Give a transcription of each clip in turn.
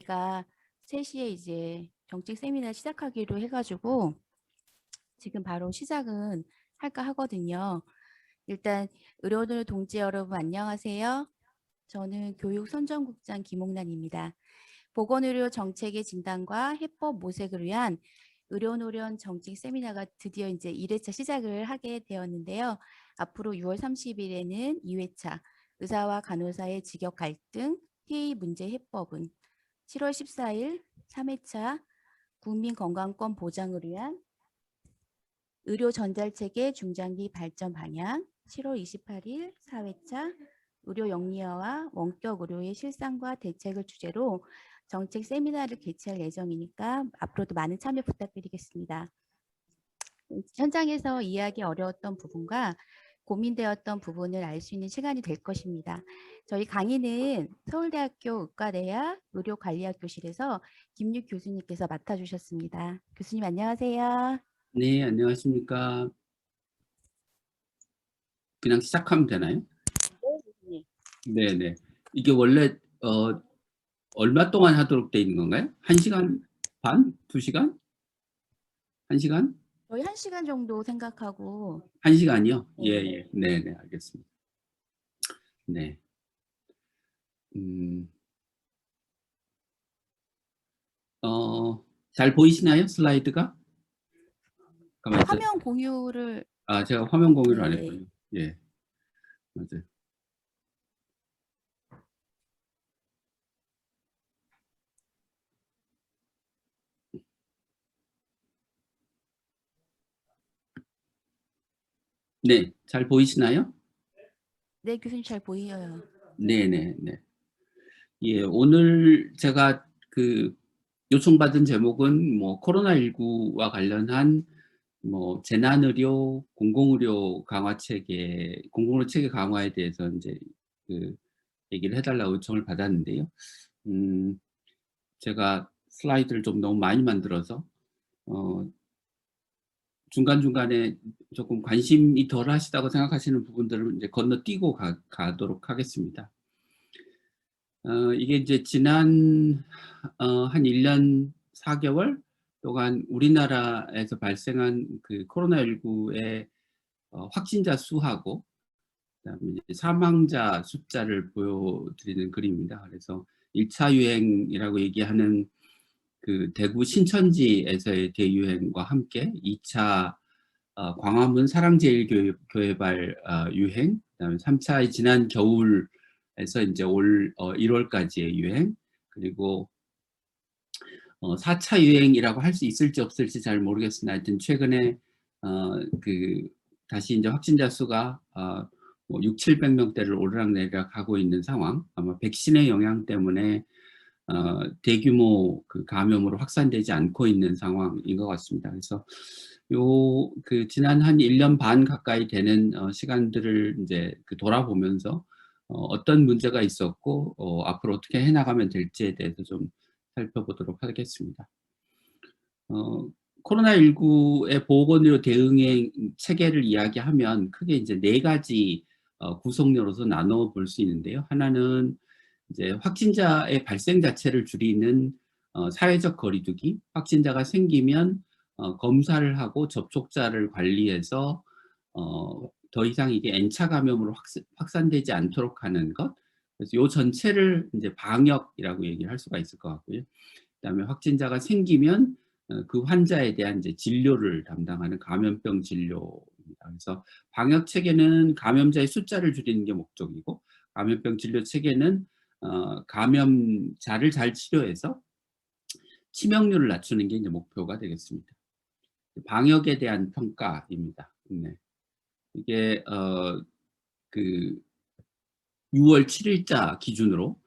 저희가 3시에 이제 정책 세미나 시작하기로 해가지고 지금 바로 시작은 할까 하거든요. 일단 의료들 동지 여러분 안녕하세요. 저는 교육선정국장 김옥란입니다. 보건의료 정책의 진단과 해법 모색을 위한 의료노련 정책 세미나가 드디어 이제 1회차 시작을 하게 되었는데요. 앞으로 6월 30일에는 2회차 의사와 간호사의 직역 갈등, 회의 문제 해법은 7월 14일 3회차 국민건강권 보장을 위한 의료 전달체계 중장기 발전 방향, 7월 28일 4회차 의료 영리화와 원격 의료의 실상과 대책을 주제로 정책 세미나를 개최할 예정이니까 앞으로도 많은 참여 부탁드리겠습니다. 현장에서 이해하기 어려웠던 부분과 고민되었던 부분을 알 수 있는 시간이 될 것입니다. 저희 강의는 서울대학교 의과대학 의료관리학교실에서 김육 교수님께서 맡아주셨습니다. 교수님 안녕하세요. 네, 안녕하십니까. 그냥 시작하면 되나요? 네. 네네. 이게 원래 얼마 동안 하도록 돼 있는 건가요? 1시간 반? 2시간? 1시간? 저희 1시간 정도 생각하고 1시간이요? 네. 예. 네네, 알겠습니다. 네. 잘 보이시나요? 슬라이드가? 가만히 있어. 화면 공유를 제가 화면 공유를 안 네. 했군요. 예. 맞아요. 네, 잘 보이시나요? 네, 교수님 잘 보여요. 네네. 예, 오늘 제가 요청받은 제목은 뭐 코로나19와 관련한 뭐 재난의료, 공공의료 강화 체계, 공공의료 체계 강화에 대해서 이제 얘기를 해달라고 요청을 받았는데요. 제가 슬라이드를 좀 너무 많이 만들어서 중간중간에 조금 관심이 덜 하시다고 생각하시는 부분들을 이제 건너뛰고 가도록 하겠습니다. 이게 이제 지난 한 1년 4개월 동안 우리나라에서 발생한 코로나19의 확진자 수하고 그다음에 이제 사망자 숫자를 보여드리는 그림입니다. 그래서 1차 유행이라고 얘기하는 대구 신천지에서의 대유행과 함께 2차 광화문 사랑제일교회발 유행, 그다음에 3차의 지난 겨울에서 이제 올 1월까지의 유행, 그리고 4차 유행이라고 할 수 있을지 없을지 잘 모르겠으나 하여튼 최근에 다시 이제 확진자 수가 뭐 600~700명대를 오르락내리락 하고 있는 상황, 아마 백신의 영향 때문에 대규모 감염으로 확산되지 않고 있는 상황인 것 같습니다. 그래서 지난 한 1년 반 가까이 되는 시간들을 이제 돌아보면서 어떤 문제가 있었고 앞으로 어떻게 해나가면 될지에 대해서 좀 살펴보도록 하겠습니다. 코로나19의 보건의료 대응의 체계를 이야기하면 크게 이제 4가지 구성요로서 나눠 볼 수 있는데요. 하나는 이제 확진자의 발생 자체를 줄이는 사회적 거리두기, 확진자가 생기면 검사를 하고 접촉자를 관리해서 더 이상 이게 N차 감염으로 확산되지 않도록 하는 것. 그래서 요 전체를 이제 방역이라고 얘기를 할 수가 있을 것 같고요. 그다음에 확진자가 생기면 그 환자에 대한 이제 진료를 담당하는 감염병 진료입니다. 그래서 방역 체계는 감염자의 숫자를 줄이는 게 목적이고, 감염병 진료 체계는 감염자를 잘 치료해서 치명률을 낮추는 게 이제 목표가 되겠습니다. 방역에 대한 평가입니다. 네. 이게 6월 7일자 기준으로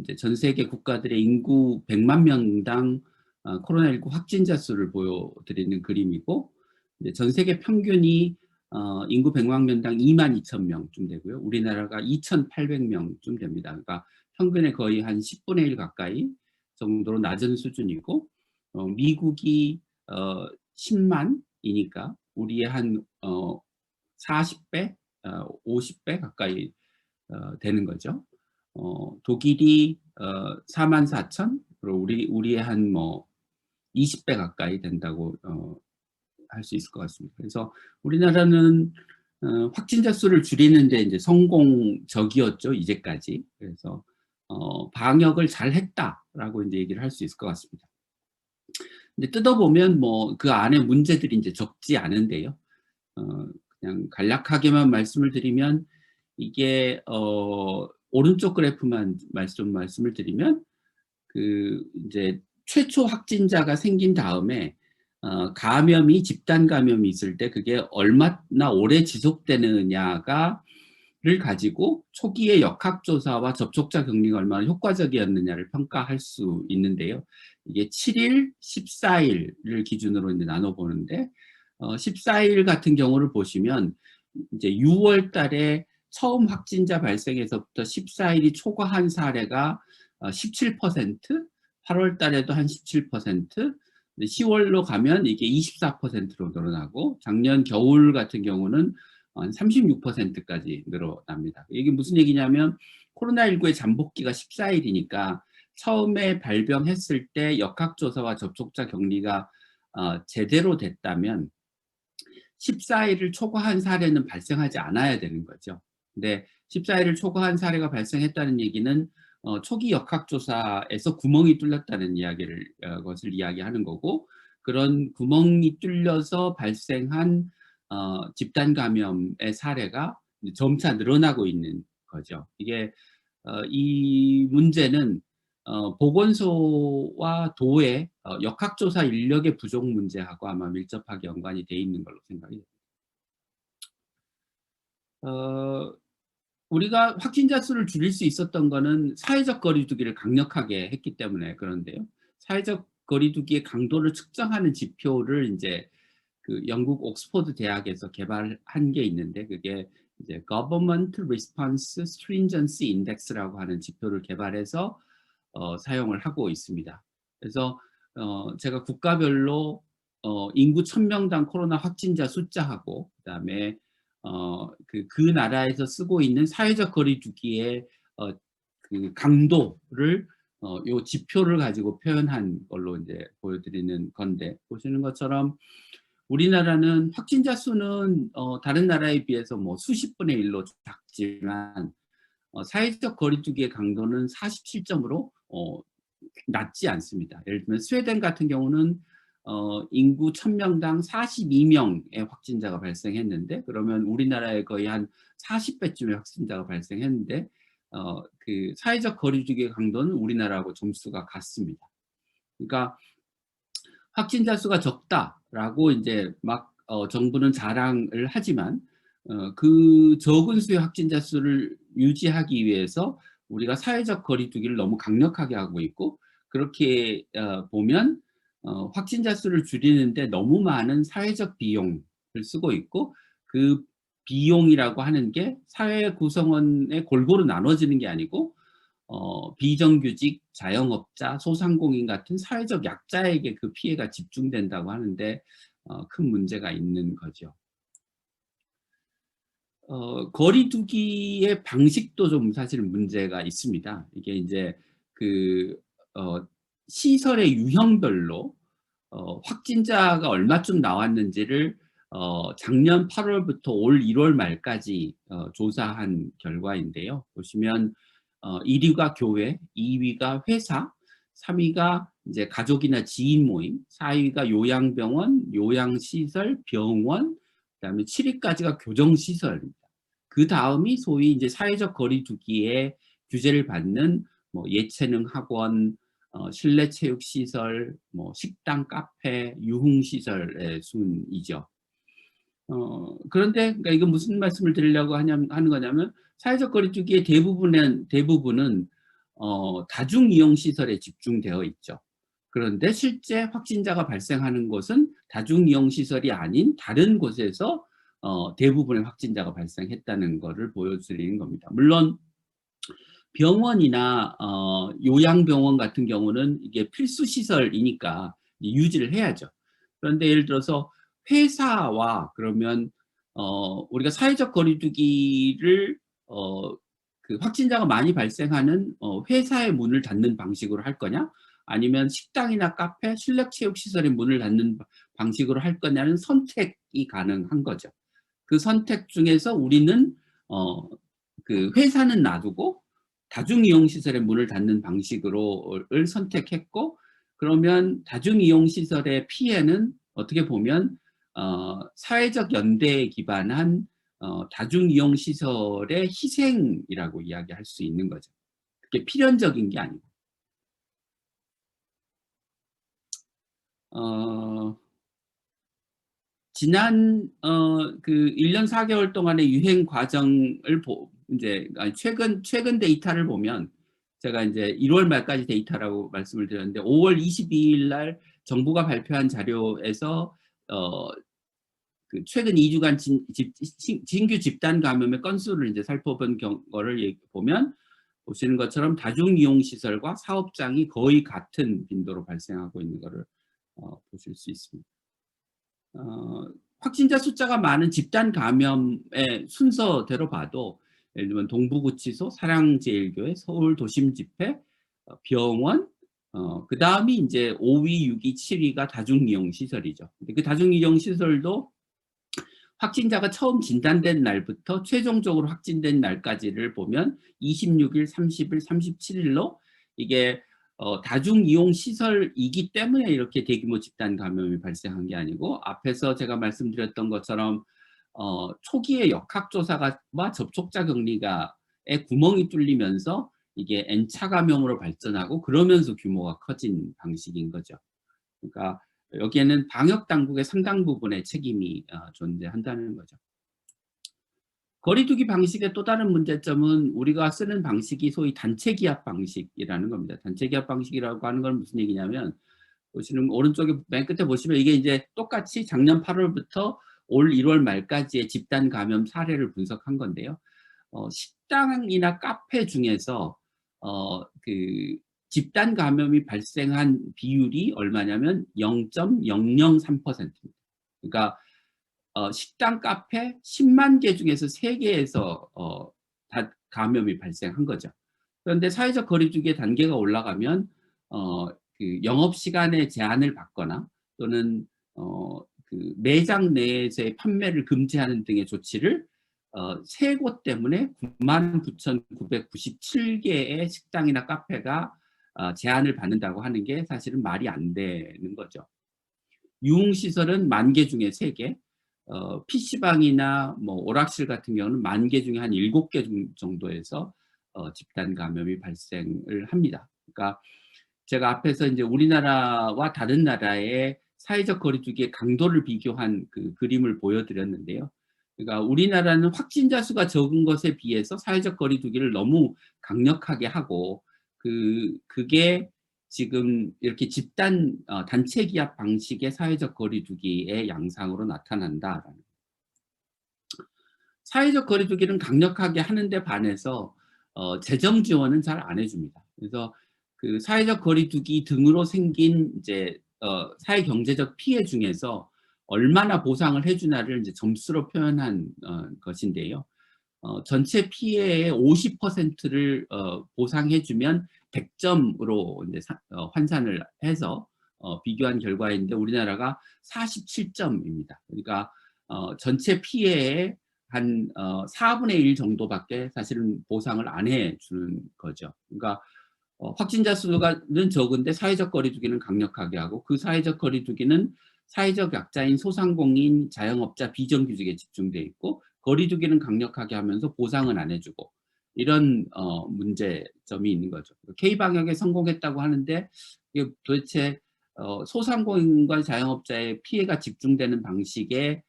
이제 전 세계 국가들의 인구 100만 명당 코로나19 확진자 수를 보여드리는 그림이고, 이제 전 세계 평균이 인구 100만 명당 22,000명쯤 되고요. 우리나라가 2,800명쯤 됩니다. 그러니까 평균의 거의 한 10분의 1 가까이 정도로 낮은 수준이고, 미국이 10만이니까 우리의 한 40배, 50배 가까이 되는 거죠. 독일이 44,000, 그리고 우리의 한 뭐 20배 가까이 된다고 할 수 있을 것 같습니다. 그래서 우리나라는 확진자 수를 줄이는데 이제 성공적이었죠, 이제까지. 그래서 방역을 잘 했다라고 이제 얘기를 할 수 있을 것 같습니다. 근데 뜯어보면 뭐 그 안에 문제들이 이제 적지 않은데요. 그냥 간략하게만 말씀을 드리면 이게 오른쪽 그래프만 말씀을 드리면 그 이제 최초 확진자가 생긴 다음에 감염이 집단 감염이 있을 때 그게 얼마나 오래 지속되느냐를 가지고 초기의 역학조사와 접촉자 격리가 얼마나 효과적이었느냐를 평가할 수 있는데요. 이게 7일, 14일을 기준으로 이제 나눠보는데 14일 같은 경우를 보시면 이제 6월 달에 처음 확진자 발생에서부터 14일이 초과한 사례가 17%, 8월 달에도 한 17%, 10월로 가면 이게 24%로 늘어나고 작년 겨울 같은 경우는 한 36%까지 늘어납니다. 이게 무슨 얘기냐면 코로나19의 잠복기가 14일이니까 처음에 발병했을 때 역학조사와 접촉자 격리가 제대로 됐다면 14일을 초과한 사례는 발생하지 않아야 되는 거죠. 근데 14일을 초과한 사례가 발생했다는 얘기는 초기 역학조사에서 구멍이 뚫렸다는 것을 이야기하는 거고, 그런 구멍이 뚫려서 발생한 집단 감염의 사례가 점차 늘어나고 있는 거죠. 이게 이 문제는 보건소와 도의 역학조사 인력의 부족 문제하고 아마 밀접하게 연관이 돼 있는 걸로 생각이 됩니다. 우리가 확진자 수를 줄일 수 있었던 거는 사회적 거리두기를 강력하게 했기 때문에 그런데요. 사회적 거리두기의 강도를 측정하는 지표를 이제 그 영국 옥스퍼드 대학에서 개발한 게 있는데 그게 이제 Government Response Stringency Index라고 하는 지표를 개발해서 사용을 하고 있습니다. 그래서 제가 국가별로 인구 1000명당 코로나 확진자 숫자하고 그다음에 그 나라에서 쓰고 있는 사회적 거리두기의 그 강도를 요 지표를 가지고 표현한 걸로 이제 보여드리는 건데, 보시는 것처럼 우리나라는 확진자 수는 다른 나라에 비해서 뭐 수십 분의 1로 작지만 사회적 거리두기의 강도는 47점으로 낮지 않습니다. 예를 들면 스웨덴 같은 경우는 인구 1000명당 42명의 확진자가 발생했는데, 그러면 우리나라에 거의 한 40배쯤의 확진자가 발생했는데 그 사회적 거리두기의 강도는 우리나라하고 점수가 같습니다. 그러니까 확진자 수가 적다라고 이제 막 정부는 자랑을 하지만 그 적은 수의 확진자 수를 유지하기 위해서 우리가 사회적 거리두기를 너무 강력하게 하고 있고, 그렇게 보면 확진자 수를 줄이는데 너무 많은 사회적 비용을 쓰고 있고, 그 비용이라고 하는 게 사회 구성원에 골고루 나눠지는 게 아니고 비정규직, 자영업자, 소상공인 같은 사회적 약자에게 그 피해가 집중된다고 하는데 큰 문제가 있는 거죠. 거리두기의 방식도 좀 사실 문제가 있습니다. 이게 이제 그 시설의 유형별로 확진자가 얼마쯤 나왔는지를 작년 8월부터 올 1월 말까지 조사한 결과인데요. 보시면 1위가 교회, 2위가 회사, 3위가 이제 가족이나 지인 모임, 4위가 요양병원, 요양시설, 병원, 그다음에 7위까지가 교정시설입니다. 그 다음이 소위 이제 사회적 거리두기에 규제를 받는 뭐 예체능 학원, 실내 체육 시설, 뭐 식당, 카페, 유흥 시설의 순이죠. 그런데 그러니까 이건 무슨 말씀을 드리려고 하는 거냐면 사회적 거리두기의 대부분은 다중 이용 시설에 집중되어 있죠. 그런데 실제 확진자가 발생하는 곳은 다중 이용 시설이 아닌 다른 곳에서 대부분의 확진자가 발생했다는 것을 보여드리는 겁니다. 물론 병원이나 요양병원 같은 경우는 이게 필수 시설이니까 유지를 해야죠. 그런데 예를 들어서 회사와 그러면 우리가 사회적 거리두기를 그 확진자가 많이 발생하는 회사의 문을 닫는 방식으로 할 거냐, 아니면 식당이나 카페, 실내체육시설의 문을 닫는 방식으로 할 거냐는 선택이 가능한 거죠. 그 선택 중에서 우리는 그 회사는 놔두고 다중이용시설의 문을 닫는 방식으로를 선택했고, 그러면 다중이용시설의 피해는 어떻게 보면 사회적 연대에 기반한 다중이용시설의 희생이라고 이야기할 수 있는 거죠. 그게 필연적인 게 아니고. 지난 그 1년 4개월 동안의 유행 과정을 이제 최근 데이터를 보면, 제가 이제 1월 말까지 데이터라고 말씀을 드렸는데 5월 22일 날 정부가 발표한 자료에서 그 최근 2주간 신규 집단 감염의 건수를 이제 살펴본 거를 보면, 보시는 것처럼 다중이용 시설과 사업장이 거의 같은 빈도로 발생하고 있는 것을 보실 수 있습니다. 확진자 숫자가 많은 집단 감염의 순서대로 봐도, 예를 들면 동부구치소, 사랑제일교회, 서울도심집회, 병원, 그 다음이 이제 5위, 6위, 7위가 다중이용 시설이죠. 근데 그 다중이용 시설도 확진자가 처음 진단된 날부터 최종적으로 확진된 날까지를 보면 26일, 30일, 37일로 이게 다중이용 시설이기 때문에 이렇게 대규모 집단 감염이 발생한 게 아니고, 앞에서 제가 말씀드렸던 것처럼 초기에 역학조사와 접촉자 격리가의 구멍이 뚫리면서 이게 N차 감염으로 발전하고, 그러면서 규모가 커진 방식인 거죠. 그러니까 여기에는 방역 당국의 상당 부분의 책임이 존재한다는 거죠. 거리두기 방식의 또 다른 문제점은 우리가 쓰는 방식이 소위 단체 기합 방식이라는 겁니다. 단체 기합 방식이라고 하는 건 무슨 얘기냐면, 보시는 오른쪽에 맨 끝에 보시면 이게 이제 똑같이 작년 8월부터 올 1월 말까지의 집단 감염 사례를 분석한 건데요. 식당이나 카페 중에서 그 집단 감염이 발생한 비율이 얼마냐면 0.003%입니다. 그러니까 식당, 카페 10만 개 중에서 3개에서 다 감염이 발생한 거죠. 그런데 사회적 거리두기의 단계가 올라가면 그 영업 시간에 제한을 받거나, 또는 그 매장 내에서의 판매를 금지하는 등의 조치를 세 곳 때문에 99,997개의 식당이나 카페가 제한을 받는다고 하는 게 사실은 말이 안 되는 거죠. 유흥시설은 10,000개 중에 3개, PC방이나 뭐 오락실 같은 경우는 10,000개 중에 한 7개 정도에서 집단 감염이 발생을 합니다. 그러니까 제가 앞에서 이제 우리나라와 다른 나라의 사회적 거리두기의 강도를 비교한 그 그림을 보여드렸는데요. 그러니까 우리나라는 확진자 수가 적은 것에 비해서 사회적 거리두기를 너무 강력하게 하고, 그게 지금 이렇게 집단 단체 기합 방식의 사회적 거리두기의 양상으로 나타난다라는. 사회적 거리두기는 강력하게 하는데 반해서 재정 지원은 잘 안 해줍니다. 그래서 그 사회적 거리두기 등으로 생긴 이제 사회 경제적 피해 중에서 얼마나 보상을 해주나를 이제 점수로 표현한 것인데요. 전체 피해의 50%를 보상해주면 100점으로 이제 환산을 해서 비교한 결과인데, 우리나라가 47점입니다. 그러니까 전체 피해의 한 4분의 1 정도밖에 사실은 보상을 안 해주는 거죠. 그러니까 확진자 수는 적은데 사회적 거리두기는 강력하게 하고, 그 사회적 거리두기는 사회적 약자인 소상공인, 자영업자, 비정규직에 집중돼 있고, 거리두기는 강력하게 하면서 보상은 안 해주고, 이런 문제점이 있는 거죠. K방역에 성공했다고 하는데, 이게 도대체 소상공인과 자영업자의 피해가 집중되는 방식의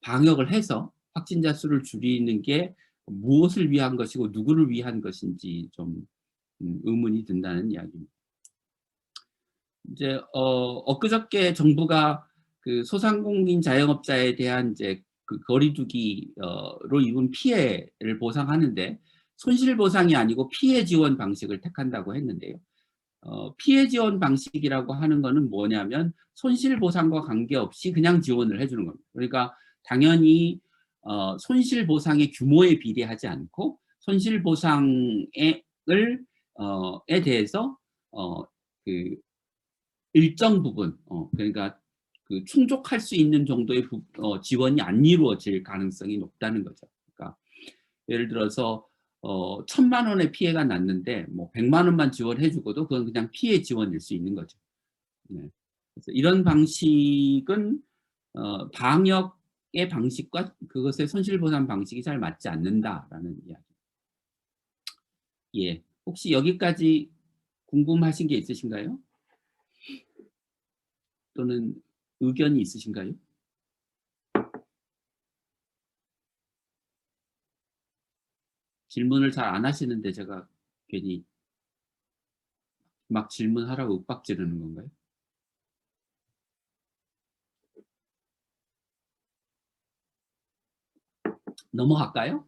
방역을 해서 확진자 수를 줄이는 게 무엇을 위한 것이고 누구를 위한 것인지 좀 의문이 든다는 이야기입니다. 이제 엊그저께 정부가 그 소상공인 자영업자에 대한 이제 그 거리두기로 입은 피해를 보상하는데, 손실 보상이 아니고 피해 지원 방식을 택한다고 했는데요. 피해 지원 방식이라고 하는 거는 뭐냐면, 손실 보상과 관계없이 그냥 지원을 해주는 겁니다. 그러니까 당연히 손실 보상의 규모에 비례하지 않고 손실 보상을 에 대해서 그 일정 부분 그러니까 그 충족할 수 있는 정도의 지원이 안 이루어질 가능성이 높다는 거죠. 그러니까 예를 들어서 1,000만 원의 피해가 났는데 뭐 100만 원만 지원해 주고도 그건 그냥 피해 지원일 수 있는 거죠. 네. 그래서 이런 방식은 방역의 방식과 그것의 손실보상 방식이 잘 맞지 않는다라는 이야기. 예. 혹시 여기까지 궁금하신 게 있으신가요? 또는 의견이 있으신가요? 질문을 잘 안 하시는데 제가 괜히 막 질문하라고 윽박 지르는 건가요? 넘어갈까요?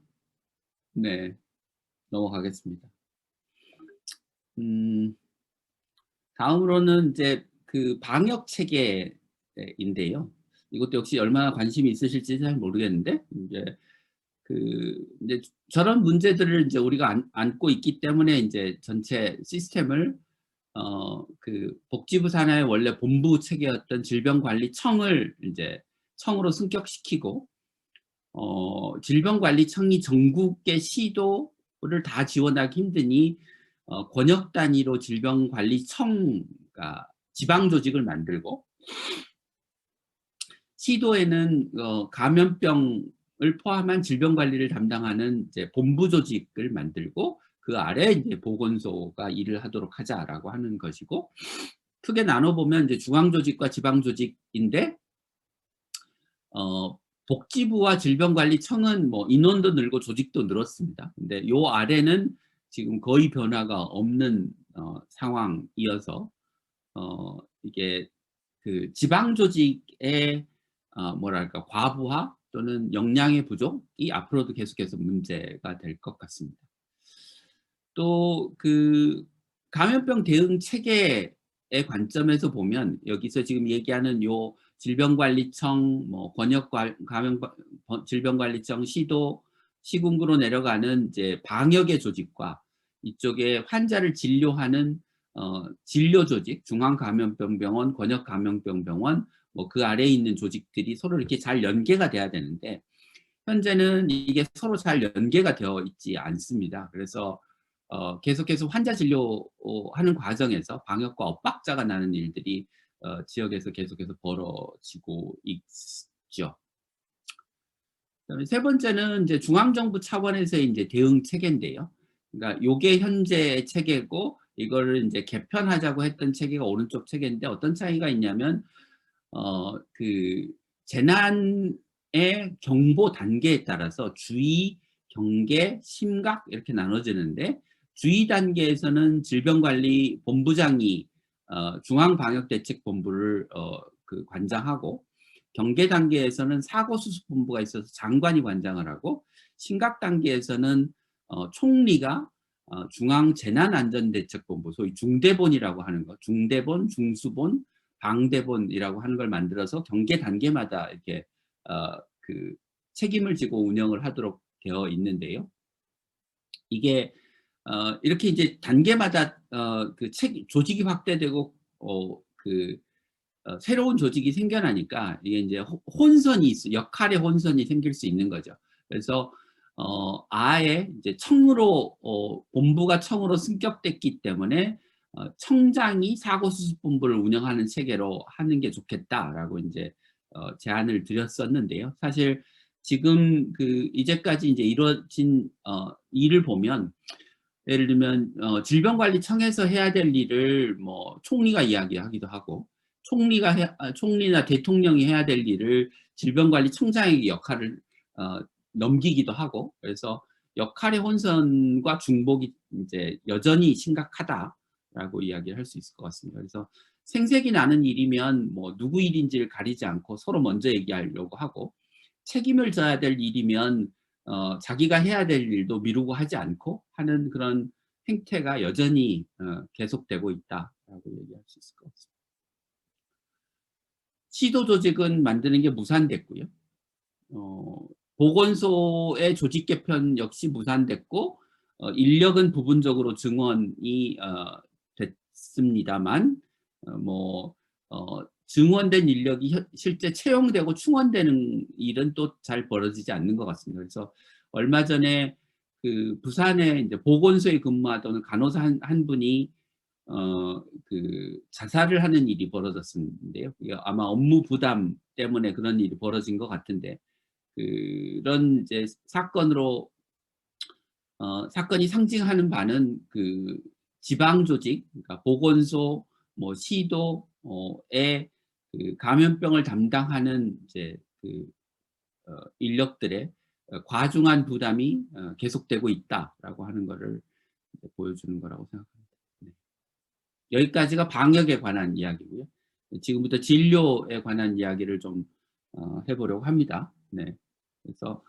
네. 넘어가겠습니다. 음. 다음으로는 이제 그 방역 체계인데요. 이것도 역시 얼마나 관심이 있으실지 잘 모르겠는데 이제 저런 문제들을 이제 우리가 안고 있기 때문에 이제 전체 시스템을 그 복지부 산하의 원래 본부 체계였던 질병관리청을 이제 청으로 승격시키고 질병관리청이 전국의 시도를 다 지원하기 힘드니 권역 단위로 질병관리청, 그러니까 지방 조직을 만들고 시도에는 감염병을 포함한 질병 관리를 담당하는 이제 본부 조직을 만들고 그 아래 이제 보건소가 일을 하도록 하자라고 하는 것이고, 크게 나눠 보면 이제 중앙 조직과 지방 조직인데 복지부와 질병관리청은 뭐 인원도 늘고 조직도 늘었습니다. 근데 요 아래는 지금 거의 변화가 없는 상황이어서 이게 그 지방 조직의 뭐랄까 과부하 또는 역량의 부족이 앞으로도 계속해서 문제가 될 것 같습니다. 또 그 감염병 대응 체계의 관점에서 보면 여기서 지금 얘기하는 요 질병관리청, 뭐 질병관리청, 시도, 시군구로 내려가는 이제 방역의 조직과 이쪽에 환자를 진료하는 진료 조직, 중앙감염병병원, 권역감염병병원, 뭐 그 아래에 있는 조직들이 서로 이렇게 잘 연계가 돼야 되는데 현재는 이게 서로 잘 연계가 되어 있지 않습니다. 그래서 계속해서 환자 진료하는 과정에서 방역과 엇박자가 나는 일들이 지역에서 계속해서 벌어지고 있죠. 그다음에 세 번째는 이제 중앙정부 차원에서의 이제 대응 체계인데요. 그러니까 요게 현재의 체계고 이거를 이제 개편하자고 했던 체계가 오른쪽 체계인데 어떤 차이가 있냐면 그 재난의 경보 단계에 따라서 주의, 경계, 심각 이렇게 나눠지는데 주의 단계에서는 질병관리본부장이 중앙방역대책본부를 그 관장하고 경계 단계에서는 사고수습본부가 있어서 장관이 관장을 하고 심각 단계에서는 총리가 중앙재난안전대책본부 소위 중대본이라고 하는 거 중대본, 중수본, 방대본이라고 하는 걸 만들어서 경계 단계마다 이렇게 그 책임을 지고 운영을 하도록 되어 있는데요. 이게 이렇게 이제 단계마다 그 조직이 확대되고 그 새로운 조직이 생겨나니까 이게 이제 혼선이 역할의 혼선이 생길 수 있는 거죠. 그래서 아예 이제 청으로 본부가 청으로 승격됐기 때문에 청장이 사고수습본부를 운영하는 체계로 하는 게 좋겠다라고 이제 제안을 드렸었는데요. 사실 지금 그 이제까지 이제 이루어진 일을 보면 예를 들면 질병관리청에서 해야 될 일을 뭐 총리가 이야기하기도 하고 총리나 대통령이 해야 될 일을 질병관리청장에게 역할을 넘기기도 하고 그래서 역할의 혼선과 중복이 이제 여전히 심각하다라고 이야기를 할 수 있을 것 같습니다. 그래서 생색이 나는 일이면 뭐 누구 일인지를 가리지 않고 서로 먼저 얘기하려고 하고 책임을 져야 될 일이면 자기가 해야 될 일도 미루고 하지 않고 하는 그런 행태가 여전히 계속되고 있다라고 얘기할 수 있을 것 같습니다. 시도 조직은 만드는 게 무산됐고요. 보건소의 조직 개편 역시 무산됐고 인력은 부분적으로 증원이 됐습니다만 증원된 인력이 실제 채용되고 충원되는 일은 또 잘 벌어지지 않는 것 같습니다. 그래서 얼마 전에 그 부산에 이제 보건소에 근무하던 간호사 한 분이 그 자살을 하는 일이 벌어졌는데요. 이게 아마 업무 부담 때문에 그런 일이 벌어진 것 같은데, 그런 이제 사건으로 사건이 상징하는 바는 그 지방 조직, 그러니까 보건소, 뭐 시도의 그 감염병을 담당하는 이제 그 인력들의 과중한 부담이 계속되고 있다라고 하는 것을 이제 보여주는 거라고 생각합니다. 네. 여기까지가 방역에 관한 이야기고요. 지금부터 진료에 관한 이야기를 좀 해보려고 합니다. 네. 그래서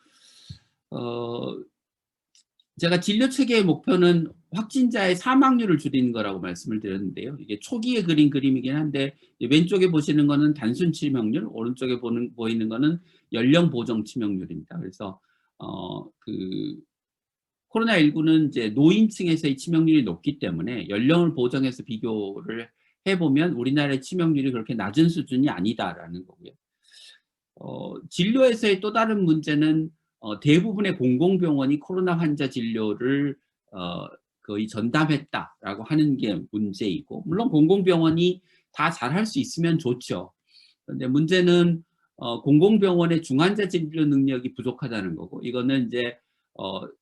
제가 진료 체계의 목표는 확진자의 사망률을 줄이는 거라고 말씀을 드렸는데요. 이게 초기에 그린 그림이긴 한데, 왼쪽에 보시는 거는 단순 치명률, 오른쪽에 보이는 거는 연령 보정 치명률입니다. 그래서 그 코로나19는 이제 노인층에서의 치명률이 높기 때문에 연령을 보정해서 비교를 해보면 우리나라의 치명률이 그렇게 낮은 수준이 아니다라는 거고요. 진료에서의 또 다른 문제는 대부분의 공공병원이 코로나 환자 진료를 거의 전담했다라고 하는 게 문제이고, 물론 공공병원이 다 잘할 수 있으면 좋죠. 그런데 문제는 공공병원의 중환자 진료 능력이 부족하다는 거고, 이거는 이제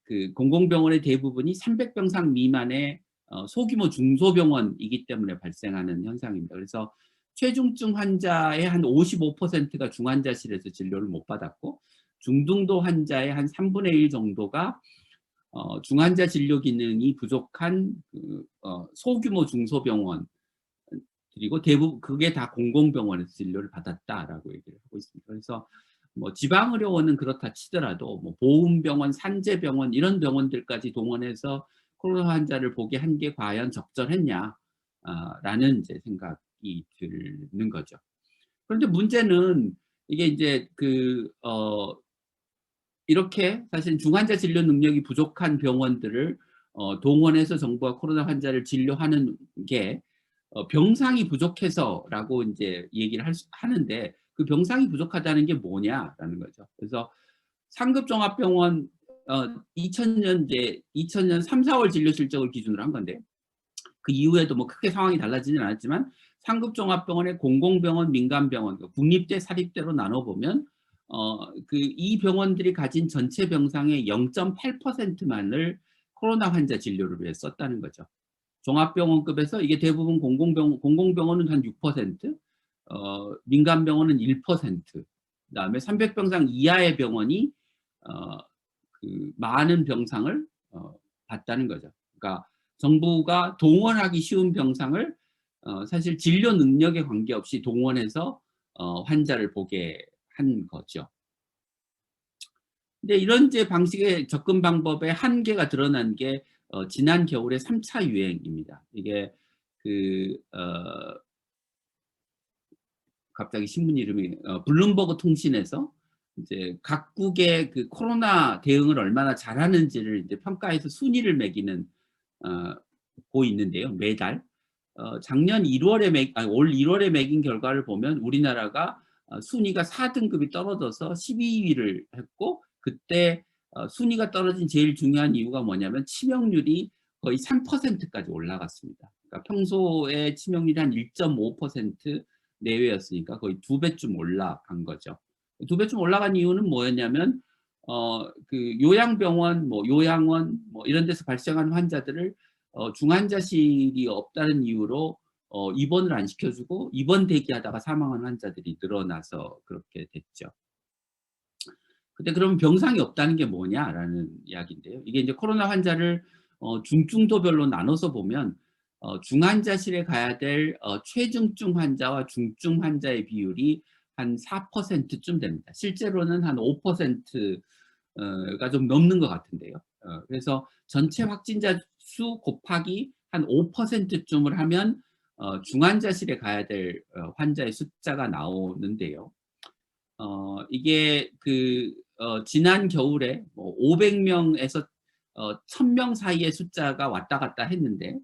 그 공공병원의 대부분이 300병상 미만의 소규모 중소병원이기 때문에 발생하는 현상입니다. 그래서 최중증 환자의 한 55%가 중환자실에서 진료를 못 받았고, 중등도 환자의 한 3분의 1 정도가 중환자 진료 기능이 부족한 그 소규모 중소병원, 그리고 대부분 그게 다 공공병원에서 진료를 받았다라고 얘기를 하고 있습니다. 그래서 뭐 지방의료원은 그렇다 치더라도 뭐 보훈병원, 산재병원 이런 병원들까지 동원해서 코로나 환자를 보게 한 게 과연 적절했냐 라는 이제 생각이 드는 거죠. 그런데 문제는 이게 이제 이렇게 사실 중환자 진료 능력이 부족한 병원들을 동원해서 정부가 코로나 환자를 진료하는 게 병상이 부족해서라고 이제 얘기를 하는데, 그 병상이 부족하다는 게 뭐냐라는 거죠. 그래서 상급 종합병원 2000년 3, 4월 진료 실적을 기준으로 한 건데, 그 이후에도 뭐 크게 상황이 달라지진 않았지만 상급 종합병원의 공공병원, 민간병원, 국립대, 사립대로 나눠보면 그 이 병원들이 가진 전체 병상의 0.8%만을 코로나 환자 진료를 위해 썼다는 거죠. 종합병원급에서 이게 대부분 공공병원은 한 6%, 민간병원은 1%, 그다음에 300병상 이하의 병원이 그 많은 병상을 받다는 거죠. 그러니까 정부가 동원하기 쉬운 병상을 사실 진료 능력에 관계없이 동원해서 환자를 보게 한 거죠. 근데 이런 이제 방식의 접근 방법의 한계가 드러난 게 지난 겨울의 3차 유행입니다. 이게 갑자기 신문 이름이 블룸버그 통신에서 이제 각국의 그 코로나 대응을 얼마나 잘하는지를 이제 평가해서 순위를 매기는 고 있는데요. 매달 작년 1월에 올 1월에 매긴 결과를 보면 우리나라가 순위가 4등급이 떨어져서 12위를 했고, 그때 순위가 떨어진 제일 중요한 이유가 뭐냐면 치명률이 거의 3%까지 올라갔습니다. 그러니까 평소에 치명률이 한 1.5% 내외였으니까 거의 2배쯤 올라간 거죠. 2배쯤 올라간 이유는 뭐였냐면 그 요양병원, 뭐 요양원 뭐 이런 데서 발생한 환자들을 중환자실이 없다는 이유로 입원을 안 시켜주고 입원 대기하다가 사망한 환자들이 늘어나서 그렇게 됐죠. 근데 그러면 병상이 없다는 게 뭐냐라는 이야기인데요. 이게 이제 코로나 환자를 중증도별로 나눠서 보면 중환자실에 가야 될 최중증 환자와 중증 환자의 비율이 한 4%쯤 됩니다. 실제로는 한 5%가 좀 넘는 것 같은데요. 그래서 전체 확진자 수 곱하기 한 5%쯤을 하면 중환자실에 가야 될 환자의 숫자가 나오는데요. 이게 지난 겨울에 뭐 500명에서 1000명 사이의 숫자가 왔다 갔다 했는데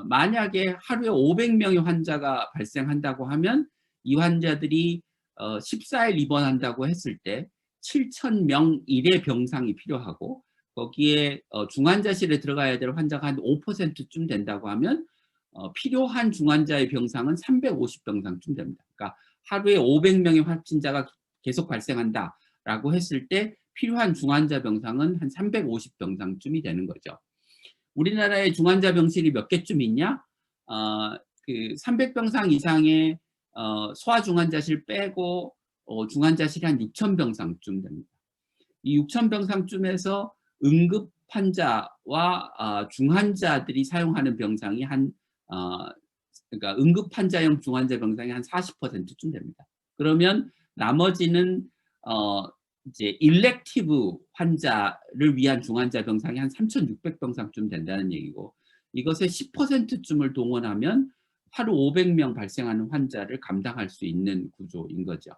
만약에 하루에 500명의 환자가 발생한다고 하면 이 환자들이 14일 입원한다고 했을 때 7,000명 일의 병상이 필요하고 거기에 중환자실에 들어가야 될 환자가 한 5%쯤 된다고 하면 필요한 중환자의 병상은 350병상쯤 됩니다. 그러니까 하루에 500명의 확진자가 계속 발생한다라고 했을 때 필요한 중환자 병상은 한 350병상쯤이 되는 거죠. 우리나라의 중환자 병실이 몇 개쯤 있냐? 그 300병상 이상의 소아중환자실 빼고 중환자실이 한 6,000병상쯤 됩니다. 이 6,000병상쯤에서 응급 환자와 중환자들이 사용하는 병상이 그러니까 응급 환자용 중환자 병상이 한 40%쯤 됩니다. 그러면 나머지는 이제 일렉티브 환자를 위한 중환자 병상이 한 3,600병상쯤 된다는 얘기고 이것의 10%쯤을 동원하면 하루 500명 발생하는 환자를 감당할 수 있는 구조인 거죠.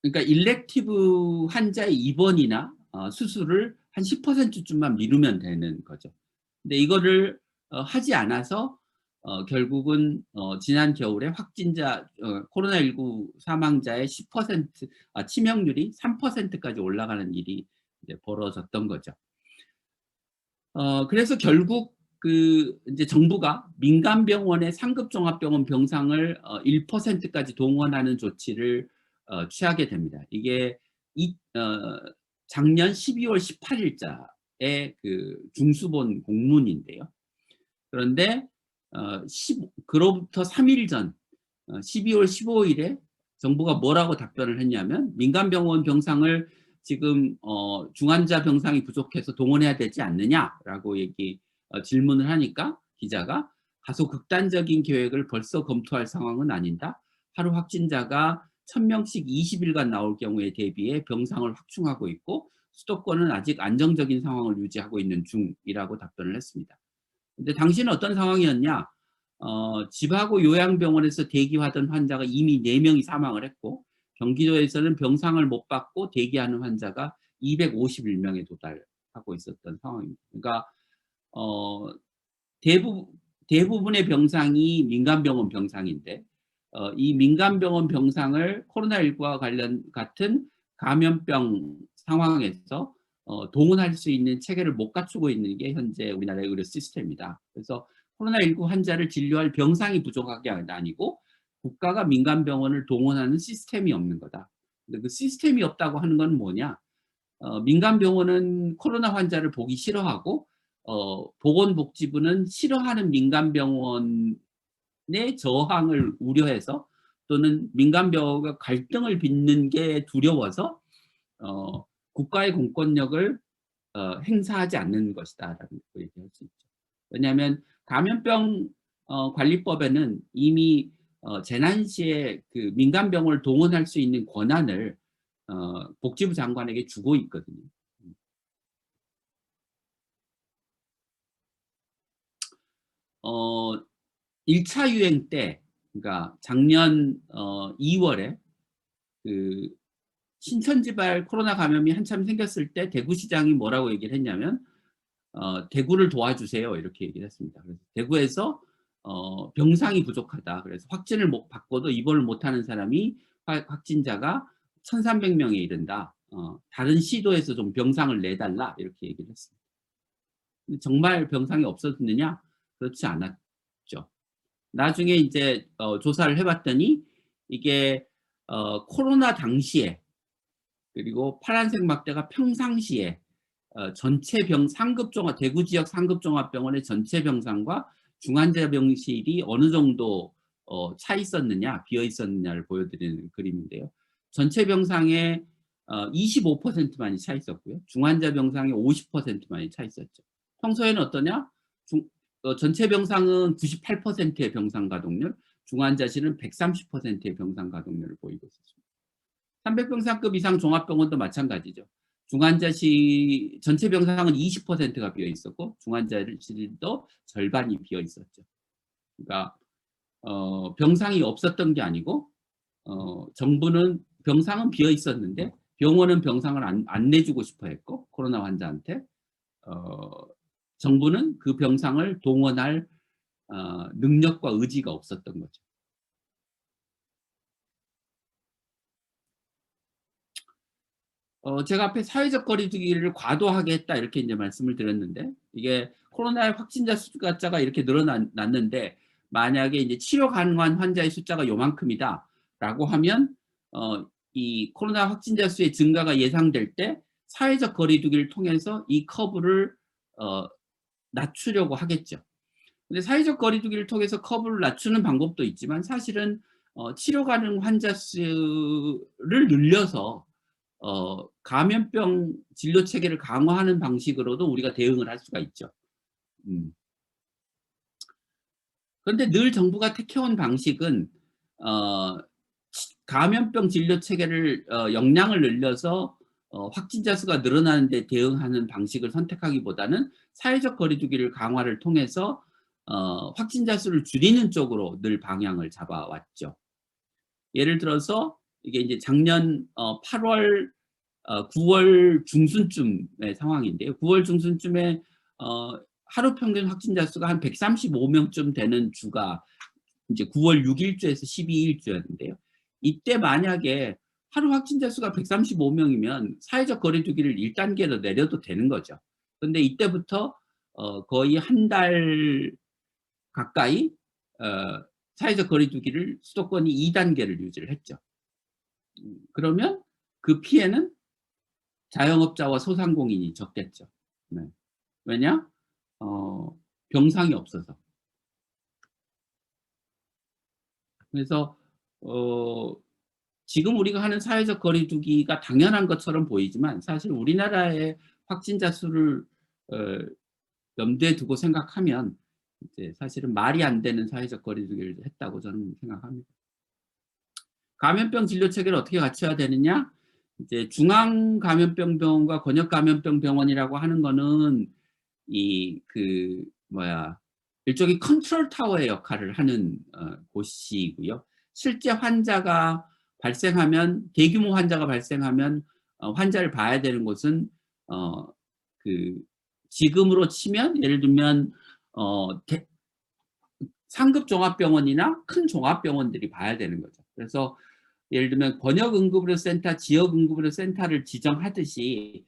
그러니까 일렉티브 환자의 입원이나 수술을 한 10%쯤만 미루면 되는 거죠. 근데 이거를 하지 않아서 결국은 지난 겨울에 확진자 코로나19 사망자의 10% 치명률이 3%까지 올라가는 일이 이제 벌어졌던 거죠. 그래서 결국 이제 정부가 민간 병원의 상급 종합병원 병상을 1%까지 동원하는 조치를 취하게 됩니다. 이게 작년 12월 18일자의 그 중수본 공문인데요. 그런데 그로부터 3일 전 12월 15일에 정부가 뭐라고 답변을 했냐면 민간병원 병상을 지금 중환자 병상이 부족해서 동원해야 되지 않느냐라고 질문을 하니까 기자가 다소 극단적인 계획을 벌써 검토할 상황은 아니다. 하루 확진자가 1,000명씩 20일간 나올 경우에 대비해 병상을 확충하고 있고 수도권은 아직 안정적인 상황을 유지하고 있는 중이라고 답변을 했습니다. 근데 당시는 어떤 상황이었냐? 집하고 요양병원에서 대기하던 환자가 이미 4명이 사망을 했고 경기도에서는 병상을 못 받고 대기하는 환자가 251명에 도달하고 있었던 상황입니다. 그러니까 대부분의 병상이 민간병원 병상인데 이 민간병원 병상을 코로나19와 같은 감염병 상황에서 동원할 수 있는 체계를 못 갖추고 있는 게 현재 우리나라의 의료 시스템이다. 그래서 코로나19 환자를 진료할 병상이 부족한 게 아니고 국가가 민간병원을 동원하는 시스템이 없는 거다. 근데 그 시스템이 없다고 하는 건 뭐냐? 민간병원은 코로나 환자를 보기 싫어하고 보건복지부는 싫어하는 민간병원의 저항을 우려해서 또는 민간병원과 갈등을 빚는 게 두려워서 국가의 공권력을 행사하지 않는 것이다라고 얘기할 수 있죠. 왜냐하면 감염병 관리법에는 이미 재난 시에 그 민간병원을 동원할 수 있는 권한을 복지부 장관에게 주고 있거든요. 1차 유행 때, 그러니까 작년 2월에 그 신천지발 코로나 감염이 한참 생겼을 때 대구시장이 뭐라고 얘기를 했냐면 대구를 도와주세요 이렇게 얘기를 했습니다. 그래서 대구에서 병상이 부족하다. 그래서 확진을 받고도 입원을 못하는 사람이 확진자가 1,300명에 이른다. 다른 시도에서 좀 병상을 내달라 이렇게 얘기를 했습니다. 근데 정말 병상이 없었느냐? 그렇지 않았죠. 나중에 이제 조사를 해봤더니 이게 코로나 당시에 그리고 파란색 막대가 평상시에 전체 대구 지역 상급종합병원의 전체 병상과 중환자 병실이 어느 정도 차 있었느냐, 비어 있었느냐를 보여드리는 그림인데요. 전체 병상에 25%만이 차 있었고요. 중환자 병상에 50%만이 차 있었죠. 평소에는 어떠냐? 전체 병상은 98%의 병상 가동률, 중환자실은 130%의 병상 가동률을 보이고 있었습니다. 300병상급 이상 종합병원도 마찬가지죠. 중환자실 전체 병상은 20%가 비어 있었고 중환자실도 절반이 비어 있었죠. 그러니까 병상이 없었던 게 아니고 정부는 병상은 비어 있었는데 병원은 병상을 안 내주고 싶어 했고 코로나 환자한테 정부는 그 병상을 동원할 능력과 의지가 없었던 거죠. 제가 앞에 사회적 거리두기를 과도하게 했다 이렇게 이제 말씀을 드렸는데 이게 코로나의 확진자 숫자가 이렇게 늘어났는데 만약에 이제 치료 가능한 환자의 숫자가 요만큼이다라고 하면 이 코로나 확진자 수의 증가가 예상될 때 사회적 거리두기를 통해서 이 커브를 낮추려고 하겠죠. 근데 사회적 거리두기를 통해서 커브를 낮추는 방법도 있지만 사실은 치료 가능 환자 수를 늘려서 감염병 진료 체계를 강화하는 방식으로도 우리가 대응을 할 수가 있죠. 그런데 늘 정부가 택해온 방식은 감염병 진료 체계를 역량을 늘려서 확진자 수가 늘어나는 데 대응하는 방식을 선택하기보다는 사회적 거리두기를 강화를 통해서 확진자 수를 줄이는 쪽으로 늘 방향을 잡아왔죠. 예를 들어서 이게 이제 작년 8월 9월 중순쯤의 상황인데요. 9월 중순쯤에 하루 평균 확진자 수가 한 135명쯤 되는 주가 이제 9월 6일주에서 12일주였는데요. 이때 만약에 하루 확진자 수가 135명이면 사회적 거리두기를 1단계로 내려도 되는 거죠. 그런데 이때부터 거의 한 달 가까이 사회적 거리두기를 수도권이 2단계를 유지를 했죠. 그러면 그 피해는 자영업자와 소상공인이 적겠죠. 네. 왜냐? 병상이 없어서. 그래서 지금 우리가 하는 사회적 거리두기가 당연한 것처럼 보이지만 사실 우리나라의 확진자 수를 염두에 두고 생각하면 이제 사실은 말이 안 되는 사회적 거리두기를 했다고 저는 생각합니다. 감염병 진료 체계를 어떻게 갖춰야 되느냐? 이제 중앙감염병병원과 권역감염병병원이라고 하는 거는 일종의 컨트롤 타워의 역할을 하는 곳이고요. 실제 환자가 발생하면 대규모 환자가 발생하면 환자를 봐야 되는 곳은 지금으로 치면 예를 들면 상급 종합병원이나 큰 종합병원들이 봐야 되는 거죠. 그래서 예를 들면 권역응급의료센터, 지역응급의료센터를 지정하듯이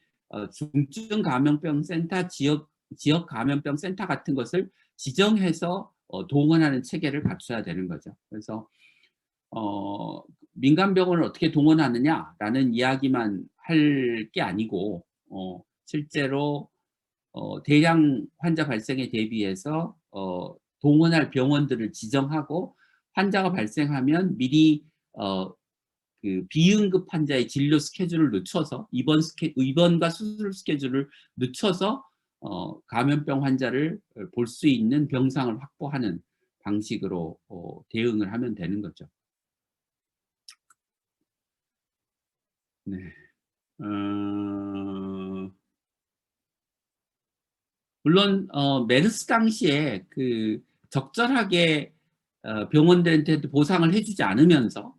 중증 감염병 센터, 지역 감염병 센터 같은 것을 지정해서 동원하는 체계를 갖춰야 되는 거죠. 그래서 민간 병원을 어떻게 동원하느냐라는 이야기만 할 게 아니고 실제로 대량 환자 발생에 대비해서 동원할 병원들을 지정하고 환자가 발생하면 미리 그 비응급 환자의 진료 스케줄을 늦춰서 입원과 수술 스케줄을 늦춰서 감염병 환자를 볼 수 있는 병상을 확보하는 방식으로 대응을 하면 되는 거죠. 네. 물론 메르스 당시에 그 적절하게 병원들한테도 보상을 해주지 않으면서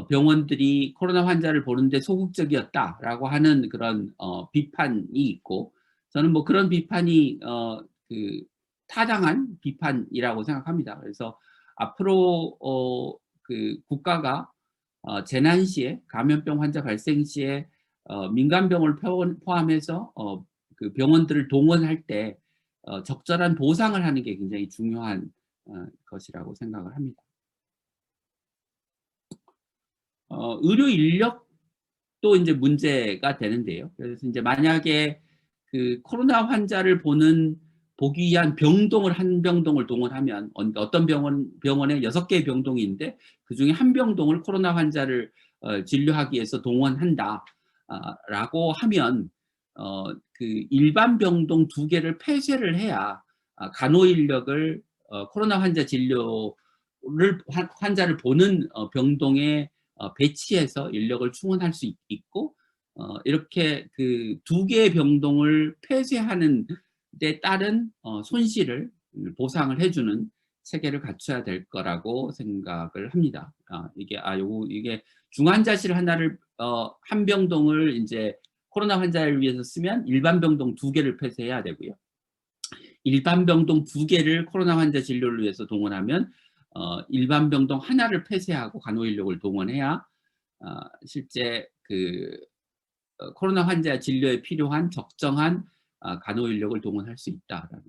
병원들이 코로나 환자를 보는데 소극적이었다라고 하는 그런 비판이 있고 저는 뭐 그런 비판이 타당한 비판이라고 생각합니다. 그래서 앞으로 그 국가가 재난 시에 감염병 환자 발생 시에 민간 병원을 포함해서 그 병원들을 동원할 때 적절한 보상을 하는 게 굉장히 중요한 것이라고 생각을 합니다. 의료 인력도 이제 문제가 되는데요. 그래서 이제 만약에 그 코로나 환자를 보기 위한 병동을 한 병동을 동원하면 어떤 병원에 6개의 병동이 있는데 그중에 한 병동을 코로나 환자를 진료하기 위해서 동원한다 라고 하면 그 일반 병동 2개를 폐쇄를 해야 간호 인력을 코로나 환자 진료를 환자를 보는 병동에 배치해서 인력을 충원할 수 있고 이렇게 그 2개의 병동을 폐쇄하는 데 따른 손실을 보상을 해주는 체계를 갖춰야 될 거라고 생각을 합니다. 이게 중환자실 하나를 한 병동을 이제 코로나 환자를 위해서 쓰면 일반 병동 2개를 폐쇄해야 되고요. 일반 병동 2개를 코로나 환자 진료를 위해서 동원하면 일반 병동 하나를 폐쇄하고 간호 인력을 동원해야 실제 코로나 환자 진료에 필요한 적정한 간호 인력을 동원할 수 있다라는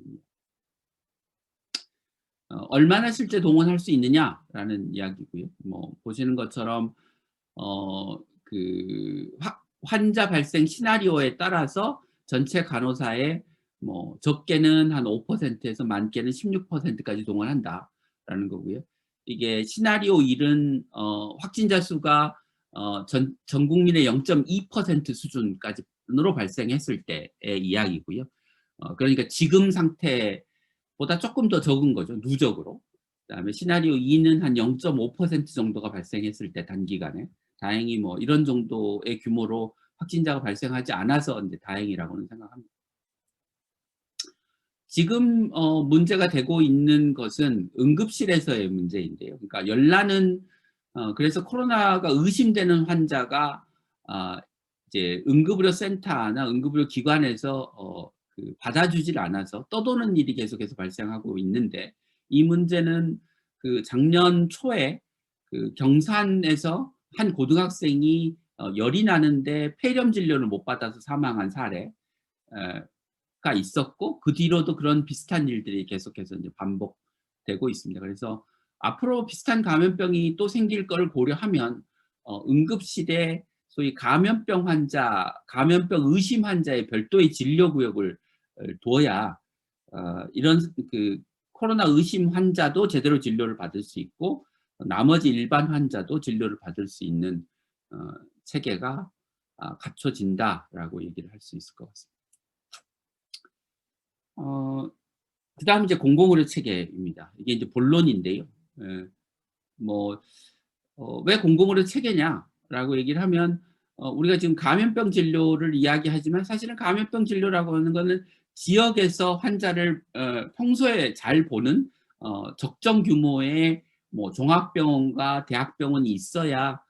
얼마나 실제 동원할 수 있느냐라는 이야기고요. 뭐 보시는 것처럼 환자 발생 시나리오에 따라서 전체 간호사의 뭐 적게는 한 5%에서 많게는 16%까지 동원한다라는 거고요. 이게 시나리오 1은 확진자 수가 전 국민의 0.2% 수준까지로 발생했을 때의 이야기고요. 그러니까 지금 상태보다 조금 더 적은 거죠, 누적으로. 그다음에 시나리오 2는 한 0.5% 정도가 발생했을 때 단기간에. 다행히 뭐 이런 정도의 규모로 확진자가 발생하지 않아서 이제 다행이라고는 생각합니다. 지금 문제가 되고 있는 것은 응급실에서의 문제인데요. 그러니까 열나는 그래서 코로나가 의심되는 환자가 이제 응급의료센터나 응급의료 기관에서 받아주질 않아서 떠도는 일이 계속해서 발생하고 있는데, 이 문제는 작년 초에 경산에서 한 고등학생이 열이 나는데 폐렴 진료를 못 받아서 사망한 사례가 있었고, 그 뒤로도 그런 비슷한 일들이 계속해서 이제 반복되고 있습니다. 그래서 앞으로 비슷한 감염병이 또 생길 걸 고려하면 응급실에 소위 감염병 의심 환자의 별도의 진료 구역을 둬야 이런 코로나 의심 환자도 제대로 진료를 받을 수 있고, 나머지 일반 환자도 진료를 받을 수 있는 체계가 갖춰진다라고 얘기를 할 수 있을 것 같습니다. 그다음 이제 공공의료 체계입니다. 이게 이제 본론인데요. 왜 공공의료 체계냐라고 얘기를 하면, 우리가 지금 감염병 진료를 이야기하지만 사실은 감염병 진료라고 하는 거는 지역에서 환자를 평소에 잘 보는 적정 규모의 뭐 종합병원과 대학병원이 있어야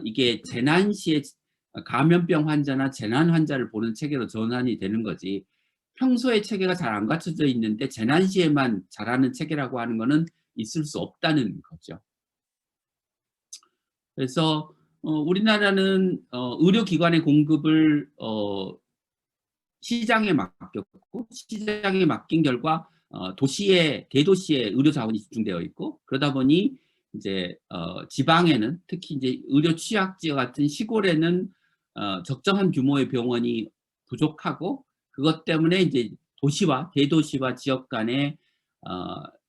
이게 재난 시에 감염병 환자나 재난 환자를 보는 체계로 전환이 되는 거지, 평소에 체계가 잘 안 갖춰져 있는데 재난 시에만 잘하는 체계라고 하는 거는 있을 수 없다는 거죠. 그래서 우리나라는 의료기관의 공급을 시장에 맡겼고, 시장에 맡긴 결과 대도시에 의료 자원이 집중되어 있고, 그러다 보니 이제 지방에는, 특히 이제 의료 취약 지역 같은 시골에는 적정한 규모의 병원이 부족하고, 그것 때문에 이제 대도시와 지역 간의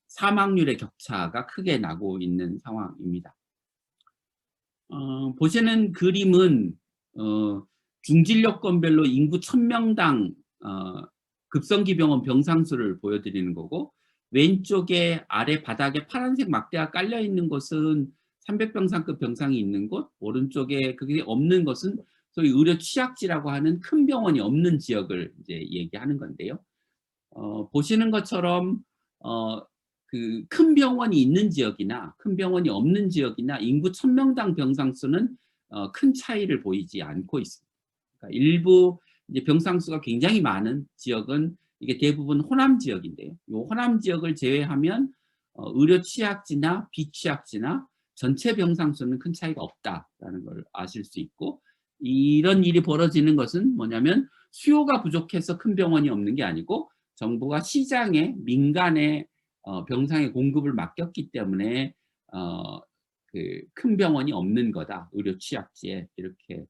사망률의 격차가 크게 나고 있는 상황입니다. 보시는 그림은 중진료권별로 인구 1000명당 급성기병원 병상수를 보여드리는 거고, 왼쪽에 아래 바닥에 파란색 막대가 깔려 있는 곳은 300병상급 병상이 있는 곳, 오른쪽에 그게 없는 것은 소위 의료 취약지라고 하는 큰 병원이 없는 지역을 이제 얘기하는 건데요. 보시는 것처럼 큰 병원이 있는 지역이나 큰 병원이 없는 지역이나 인구 1000명당 병상 수는 큰 차이를 보이지 않고 있습니다. 그러니까 일부 이제 병상 수가 굉장히 많은 지역은 이게 대부분 호남 지역인데요. 이 호남 지역을 제외하면 의료 취약지나 비취약지나 전체 병상 수는 큰 차이가 없다라는 걸 아실 수 있고, 이런 일이 벌어지는 것은 뭐냐면 수요가 부족해서 큰 병원이 없는 게 아니고 정부가 시장에 민간에 병상의 공급을 맡겼기 때문에 큰 병원이 없는 거다, 의료 취약지에, 이렇게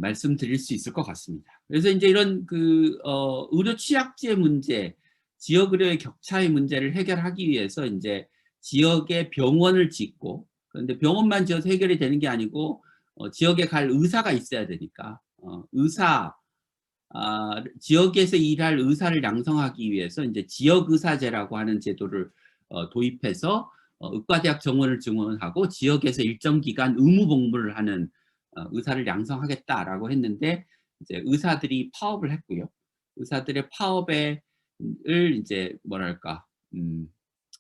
말씀드릴 수 있을 것 같습니다. 그래서 이제 이런 의료 취약지의 문제, 지역 의료의 격차의 문제를 해결하기 위해서 이제 지역에 병원을 짓고, 그런데 병원만 지어서 해결이 되는 게 아니고 지역에 갈 의사가 있어야 되니까 지역에서 일할 의사를 양성하기 위해서 이제 지역의사제라고 하는 제도를 도입해서 의과대학 정원을 증원하고 지역에서 일정 기간 의무 복무를 하는 의사를 양성하겠다라고 했는데, 이제 의사들이 파업을 했고요. 의사들의 파업을 이제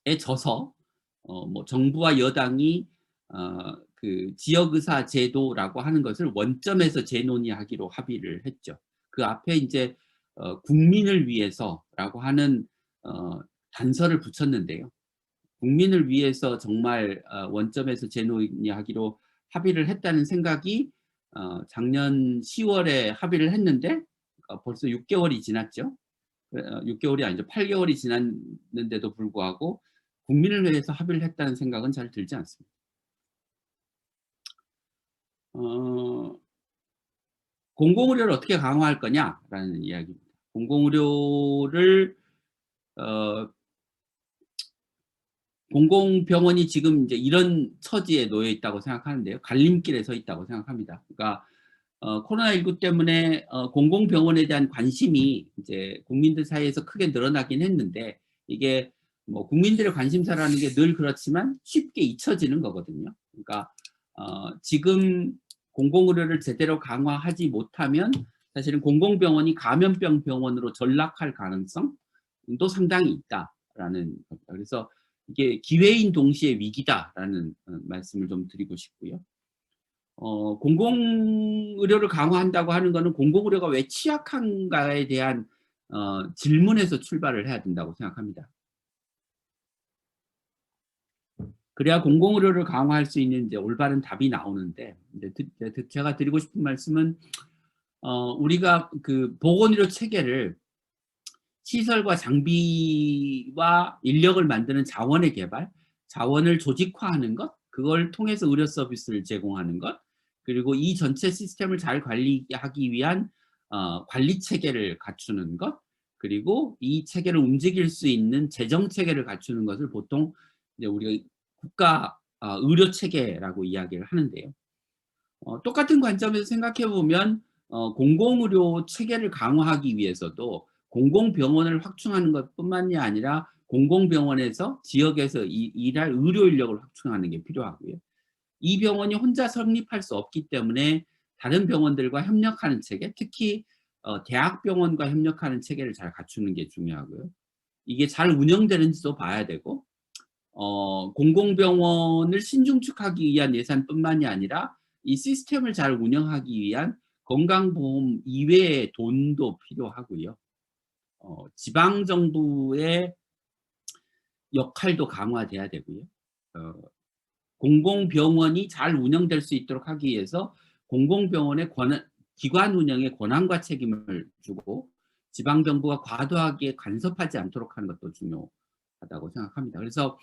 에 져서 뭐 정부와 여당이 그 지역의사 제도라고 하는 것을 원점에서 재논의하기로 합의를 했죠. 그 앞에 이제 국민을 위해서라고 하는 단서를 붙였는데요. 국민을 위해서 정말 원점에서 재논의하기로 합의를 했다는 생각이 작년 10월에 합의를 했는데 벌써 6개월이 지났죠. 6개월이 아니죠. 8개월이 지났는데도 불구하고 국민을 위해서 합의를 했다는 생각은 잘 들지 않습니다. 공공의료를 어떻게 강화할 거냐라는 이야기입니다. 공공의료를 공공병원이 지금 이제 이런 처지에 놓여 있다고 생각하는데요. 갈림길에 서 있다고 생각합니다. 그러니까 코로나19 때문에 공공병원에 대한 관심이 이제 국민들 사이에서 크게 늘어나긴 했는데 이게 뭐 국민들의 관심사라는 게 늘 그렇지만 쉽게 잊혀지는 거거든요. 그러니까 지금 공공의료를 제대로 강화하지 못하면 사실은 공공병원이 감염병 병원으로 전락할 가능성도 상당히 있다라는 겁니다. 그래서 이게 기회인 동시에 위기다라는 말씀을 좀 드리고 싶고요. 공공의료를 강화한다고 하는 것은 공공의료가 왜 취약한가에 대한 질문에서 출발을 해야 된다고 생각합니다. 그래야 공공의료를 강화할 수 있는 이제 올바른 답이 나오는데, 제가 드리고 싶은 말씀은 우리가 그 보건의료 체계를 시설과 장비와 인력을 만드는 자원의 개발, 자원을 조직화하는 것, 그걸 통해서 의료 서비스를 제공하는 것, 그리고 이 전체 시스템을 잘 관리하기 위한 관리 체계를 갖추는 것, 그리고 이 체계를 움직일 수 있는 재정 체계를 갖추는 것을 보통 이제 우리가 국가 의료 체계라고 이야기를 하는데요. 똑같은 관점에서 생각해 보면 공공의료 체계를 강화하기 위해서도 공공병원을 확충하는 것뿐만이 아니라 공공병원에서 지역에서 일할 의료 인력을 확충하는 게 필요하고요. 이 병원이 혼자 성립할 수 없기 때문에 다른 병원들과 협력하는 체계, 특히 대학병원과 협력하는 체계를 잘 갖추는 게 중요하고요. 이게 잘 운영되는지도 봐야 되고 공공병원을 신중축하기 위한 예산뿐만이 아니라 이 시스템을 잘 운영하기 위한 건강보험 이외의 돈도 필요하고요. 지방정부의 역할도 강화돼야 되고요. 공공병원이 잘 운영될 수 있도록 하기 위해서 공공병원의 기관 운영에 권한과 책임을 주고 지방정부가 과도하게 간섭하지 않도록 하는 것도 중요하다고 생각합니다. 그래서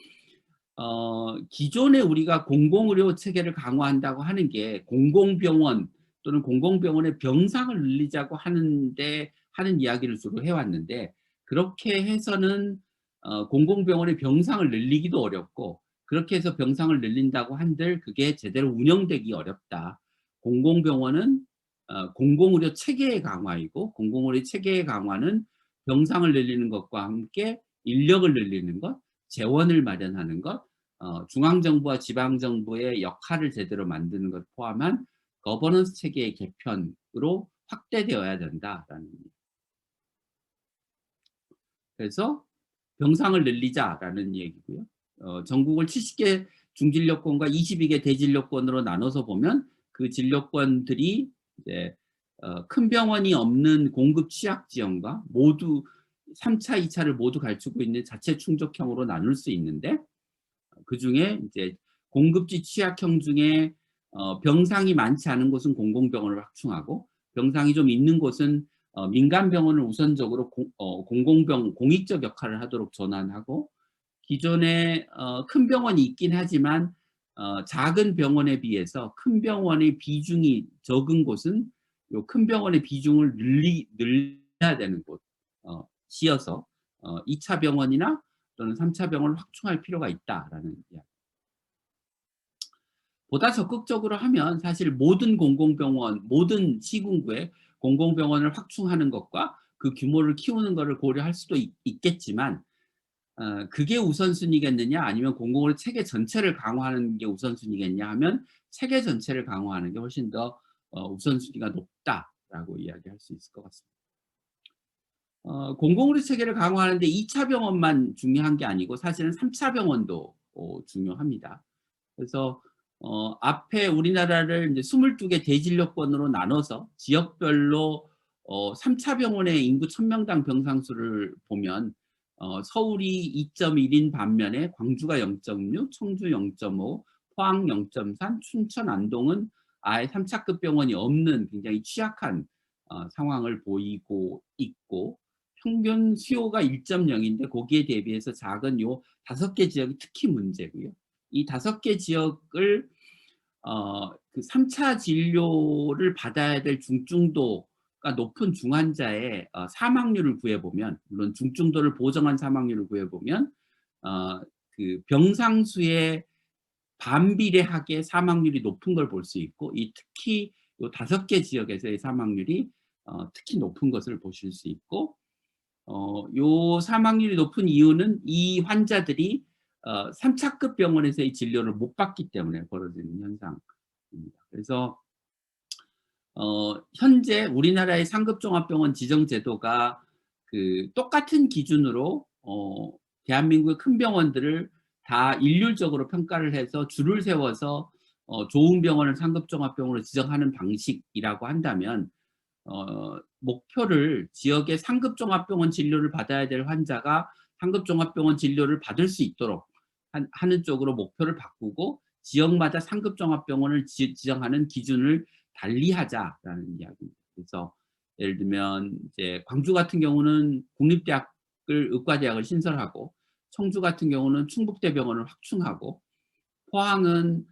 기존에 우리가 공공의료 체계를 강화한다고 하는 게 공공병원 또는 공공병원의 병상을 늘리자고 하는 이야기를 주로 해왔는데 그렇게 해서는 공공병원의 병상을 늘리기도 어렵고 그렇게 해서 병상을 늘린다고 한들 그게 제대로 운영되기 어렵다. 공공병원은 공공의료 체계의 강화이고 공공의료 체계의 강화는 병상을 늘리는 것과 함께 인력을 늘리는 것, 재원을 마련하는 것, 중앙정부와 지방정부의 역할을 제대로 만드는 것 포함한 거버넌스 체계의 개편으로 확대되어야 된다라는 얘기입니다. 그래서 병상을 늘리자라는 얘기고요. 전국을 70개 중진료권과 22개 대진료권으로 나눠서 보면 그 진료권들이 이제 큰 병원이 없는 공급 취약 지역과 모두 3차, 2차를 모두 갖추고 있는 자체 충족형으로 나눌 수 있는데 그중에 이제 공급지 취약형 중에 병상이 많지 않은 곳은 공공병원을 확충하고 병상이 좀 있는 곳은 민간 병원을 우선적으로 공익적 역할을 하도록 전환하고 기존에 큰 병원이 있긴 하지만 작은 병원에 비해서 큰 병원의 비중이 적은 곳은 요 큰 병원의 비중을 늘려야 되는 곳이어서 2차 병원이나 또는 3차 병원을 확충할 필요가 있다라는 이야기. 보다 적극적으로 하면 사실 모든 공공병원, 모든 시군구에 공공병원을 확충하는 것과 그 규모를 키우는 것을 고려할 수도 있겠지만 그게 우선순위겠느냐 아니면 공공의료 체계 전체를 강화하는 게 우선순위겠냐 하면 체계 전체를 강화하는 게 훨씬 더 우선순위가 높다라고 이야기할 수 있을 것 같습니다. 공공의료 체계를 강화하는데 2차 병원만 중요한 게 아니고 사실은 3차 병원도 중요합니다. 그래서 앞에 우리나라를 이제 22개 대진료권으로 나눠서 지역별로 3차 병원의 인구 1000명당 병상수를 보면 서울이 2.1인 반면에 광주가 0.6, 청주 0.5, 포항 0.3, 춘천, 안동은 아예 3차급 병원이 없는 굉장히 취약한 상황을 보이고 있고, 평균 수요가 1.0인데 거기에 대비해서 작은 요 5개 지역이 특히 문제고요. 이 5개 지역을 그 3차 진료를 받아야 될 중증도가 높은 중환자의 사망률을 구해보면, 물론 중증도를 보정한 사망률을 구해보면 그 병상수의 반비례하게 사망률이 높은 걸 볼 수 있고, 이 특히 요 5개 지역에서의 사망률이 특히 높은 것을 보실 수 있고, 요 사망률이 높은 이유는 이 환자들이 3차급 병원에서의 진료를 못 받기 때문에 벌어지는 현상입니다. 그래서 현재 우리나라의 상급종합병원 지정제도가 그 똑같은 기준으로 대한민국의 큰 병원들을 다 일률적으로 평가를 해서 줄을 세워서 좋은 병원을 상급종합병원으로 지정하는 방식이라고 한다면, 목표를 지역의 상급종합병원 진료를 받아야 될 환자가 상급종합병원 진료를 받을 수 있도록 하는 쪽으로 목표를 바꾸고, 지역마다 상급종합병원을 지정하는 기준을 달리하자라는 이야기입니다. 그래서 예를 들면 이제 광주 같은 경우는 국립대학을 의과대학을 신설하고, 청주 같은 경우는 충북대병원을 확충하고, 포항은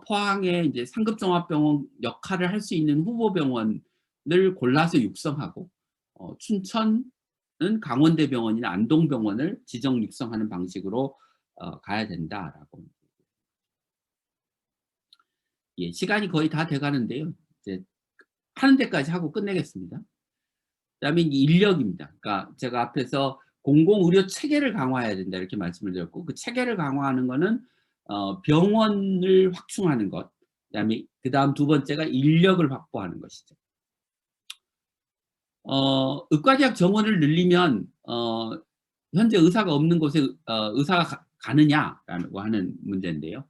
포항에 이제 상급종합병원 역할을 할 수 있는 후보병원을 골라서 육성하고, 춘천은 강원대병원이나 안동병원을 지정 육성하는 방식으로 가야 된다라고. 예, 시간이 거의 다 돼가는데요. 이제 하는 데까지 하고 끝내겠습니다. 그다음에 인력입니다. 그러니까 제가 앞에서 공공의료 체계를 강화해야 된다 이렇게 말씀을 드렸고, 그 체계를 강화하는 거는 병원을 확충하는 것, 그다음 두 번째가 인력을 확보하는 것이죠. 의과대학 정원을 늘리면 현재 의사가 없는 곳에 의사가 가느냐라고 하는 문제인데요.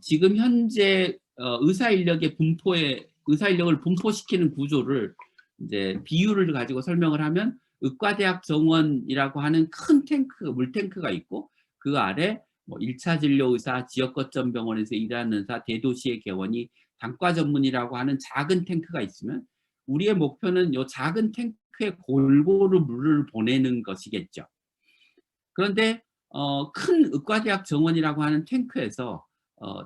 지금 현재 의사 인력을 분포시키는 구조를 이제 비율을 가지고 설명을 하면, 의과대학 정원이라고 하는 큰 탱크, 물탱크가 있고, 그 아래 뭐 1차 진료 의사, 지역 거점 병원에서 일하는 의사, 대도시의 개원이, 단과 전문이라고 하는 작은 탱크가 있으면, 우리의 목표는 이 작은 탱크에 골고루 물을 보내는 것이겠죠. 그런데 큰 의과대학 정원이라고 하는 탱크에서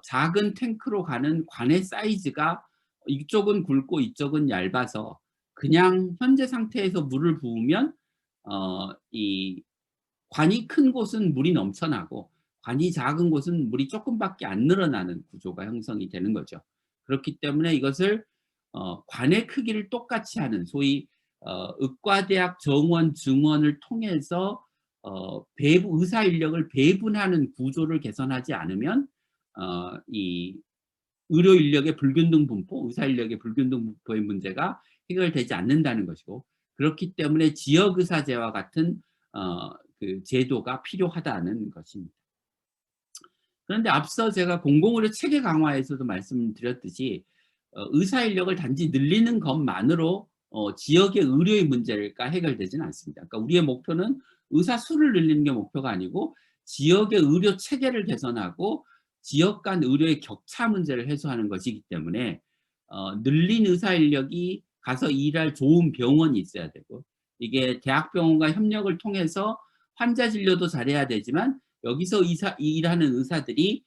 작은 탱크로 가는 관의 사이즈가 이쪽은 굵고 이쪽은 얇아서, 그냥 현재 상태에서 물을 부으면 이 관이 큰 곳은 물이 넘쳐나고, 관이 작은 곳은 물이 조금밖에 안 늘어나는 구조가 형성이 되는 거죠. 그렇기 때문에 이것을 관의 크기를 똑같이 하는, 소위 의과대학 정원 증원을 통해서 의사 인력을 배분하는 구조를 개선하지 않으면 이 의료 인력의 불균등 분포, 의사 인력의 불균등 분포의 문제가 해결되지 않는다는 것이고, 그렇기 때문에 지역의사제와 같은 그 제도가 필요하다는 것입니다. 그런데 앞서 제가 공공의료 체계 강화에서도 말씀드렸듯이, 의사 인력을 단지 늘리는 것만으로 지역의 의료의 문제가 해결되지는 않습니다. 그러니까 우리의 목표는 의사 수를 늘리는 게 목표가 아니고, 지역의 의료 체계를 개선하고 지역 간 의료의 격차 문제를 해소하는 것이기 때문에, 늘린 의사 인력이 가서 일할 좋은 병원이 있어야 되고, 이게 대학병원과 협력을 통해서 환자 진료도 잘해야 되지만, 여기서 일하는 의사들이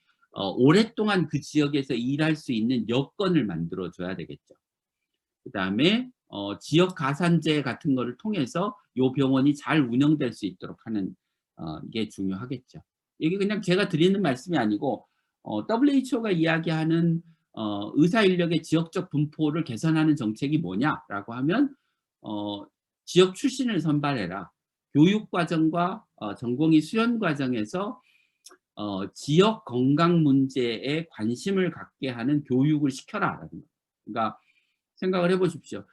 오랫동안 그 지역에서 일할 수 있는 여건을 만들어 줘야 되겠죠. 그다음에 지역 가산제 같은 거를 통해서 이 병원이 잘 운영될 수 있도록 하는 게 중요하겠죠. 이게 그냥 제가 드리는 말씀이 아니고, WHO가 이야기하는 의사 인력의 지역적 분포를 개선하는 정책이 뭐냐라고 하면, 지역 출신을 선발해라. 교육 과정과 전공의 수련 과정에서 지역 건강 문제에 관심을 갖게 하는 교육을 시켜라라는 거예요. 그러니까 생각을 해보십시오.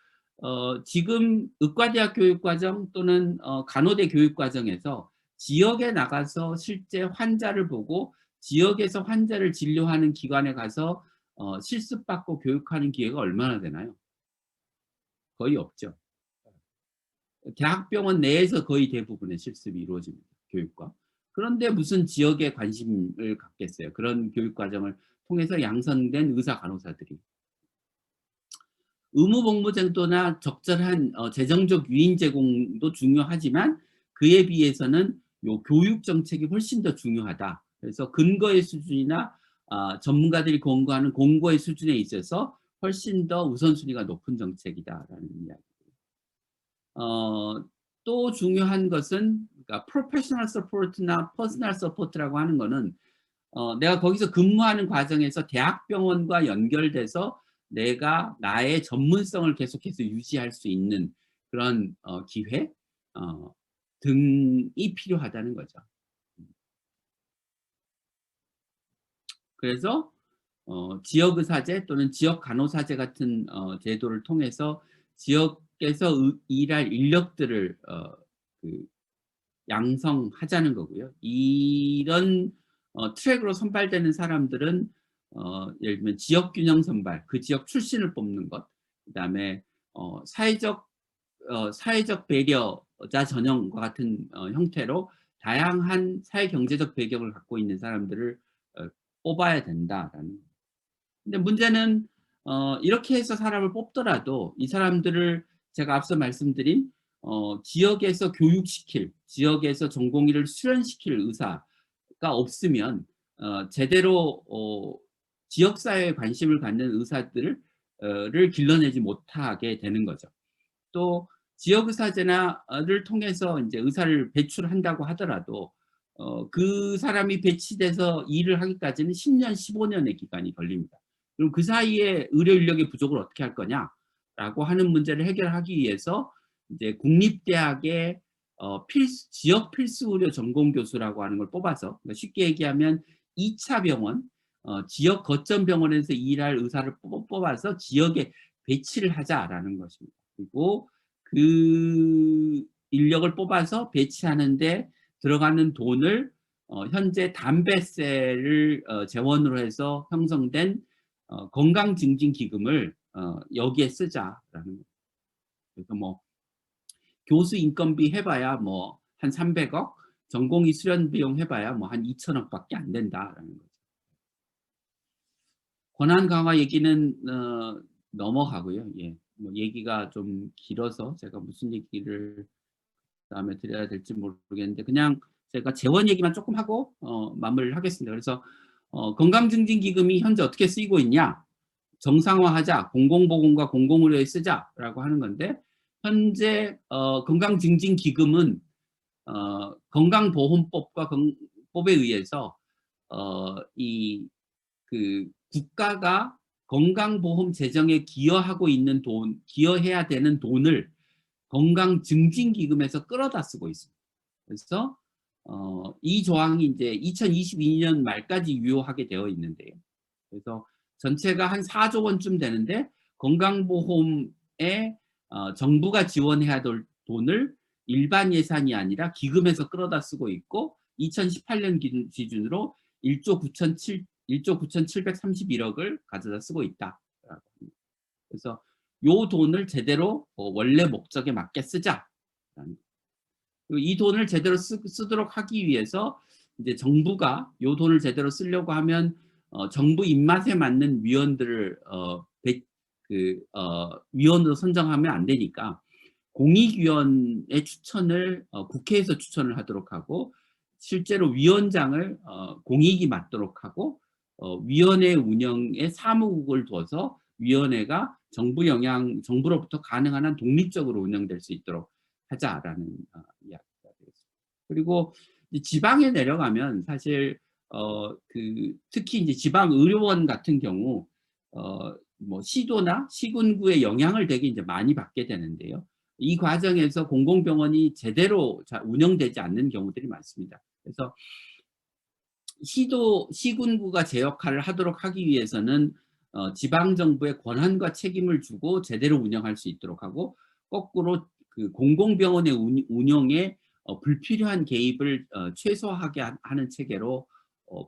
지금 의과대학 교육과정 또는 간호대 교육과정에서 지역에 나가서 실제 환자를 보고 지역에서 환자를 진료하는 기관에 가서 실습받고 교육하는 기회가 얼마나 되나요? 거의 없죠. 대학병원 내에서 거의 대부분의 실습이 이루어집니다. 교육과. 그런데 무슨 지역에 관심을 갖겠어요. 그런 교육 과정을 통해서 양성된 의사 간호사들이. 의무 복무 제도나 적절한 재정적 유인 제공도 중요하지만 그에 비해서는 요 교육 정책이 훨씬 더 중요하다. 그래서 근거의 수준이나 전문가들이 권고하는 공고의 수준에 있어서 훨씬 더 우선순위가 높은 정책이다라는 이야기. 또 중요한 것은 그러니까 프로페셔널 서포트나 퍼스널 서포트라고 하는 거는 내가 거기서 근무하는 과정에서 대학병원과 연결돼서 내가 나의 전문성을 계속해서 유지할 수 있는 그런 기회 등이 필요하다는 거죠. 그래서 지역의사제 또는 지역간호사제 같은 제도를 통해서 지역에서 일할 인력들을 그 양성하자는 거고요. 이런 트랙으로 선발되는 사람들은 예를 들면 지역균형 선발, 그 지역 출신을 뽑는 것, 그다음에 사회적 배려자 전형과 같은 형태로 다양한 사회 경제적 배경을 갖고 있는 사람들을 뽑아야 된다라는. 근데 문제는 이렇게 해서 사람을 뽑더라도 이 사람들을 제가 앞서 말씀드린 지역에서 교육시킬, 지역에서 전공의를 수련시킬 의사가 없으면 제대로 지역사회에 관심을 갖는 의사들을 길러내지 못하게 되는 거죠. 또 지역의사제를 통해서 이제 의사를 배출한다고 하더라도 그 사람이 배치돼서 일을 하기까지는 10년, 15년의 기간이 걸립니다. 그럼 그 사이에 의료 인력의 부족을 어떻게 할 거냐라고 하는 문제를 해결하기 위해서 이제 국립대학의 지역 필수 의료 전공 교수라고 하는 걸 뽑아서, 그러니까 쉽게 얘기하면 2차 병원, 지역 거점 병원에서 일할 의사를 뽑아서 지역에 배치를 하자라는 것입니다. 그리고 그 인력을 뽑아서 배치하는데 들어가는 돈을 현재 담배세를 재원으로 해서 형성된 건강증진기금을 여기에 쓰자라는 거예요. 그래서 뭐 교수 인건비 해봐야 뭐 한 300억, 전공의 수련 비용 해봐야 뭐 한 2천억밖에 안 된다라는 거죠. 권한 강화 얘기는 넘어가고요. 예, 뭐 얘기가 좀 길어서 제가 무슨 얘기를 다음에 드려야 될지 모르겠는데 그냥 제가 재원 얘기만 조금 하고 마무리를 하겠습니다. 그래서 건강증진기금이 현재 어떻게 쓰이고 있냐? 정상화하자, 공공보건과 공공의료에 쓰자라고 하는 건데 현재 건강증진기금은 건강보험법과 법에 의해서 그 국가가 건강보험 재정에 기여하고 있는 기여해야 되는 돈을 건강증진기금에서 끌어다 쓰고 있습니다. 그래서 이 조항이 이제 2022년 말까지 유효하게 되어 있는데요. 그래서 전체가 한 4조 원쯤 되는데 건강보험에 정부가 지원해야 될 돈을 일반 예산이 아니라 기금에서 끌어다 쓰고 있고 2018년 기준으로 1조 9,731억을 가져다 쓰고 있다. 그래서 요 돈을 제대로 원래 목적에 맞게 쓰자. 이 돈을 제대로 쓰도록 하기 위해서 이제 정부가 요 돈을 제대로 쓰려고 하면 정부 입맛에 맞는 위원들을 위원으로 선정하면 안 되니까 공익위원회 추천을 국회에서 추천을 하도록 하고 실제로 위원장을 공익이 맡도록 하고 위원회 운영에 사무국을 둬서 위원회가 정부로부터 가능한 한 독립적으로 운영될 수 있도록 하자라는 이야기가 되겠습니다. 그리고 지방에 내려가면 사실 특히 이제 지방 의료원 같은 경우 뭐 시도나 시군구의 영향을 되게 이제 많이 받게 되는데요. 이 과정에서 공공병원이 제대로 운영되지 않는 경우들이 많습니다. 그래서 시군구가 제 역할을 하도록 하기 위해서는 지방정부의 권한과 책임을 주고 제대로 운영할 수 있도록 하고 거꾸로 그 공공병원의 운영에 불필요한 개입을 최소화하게 하는 체계로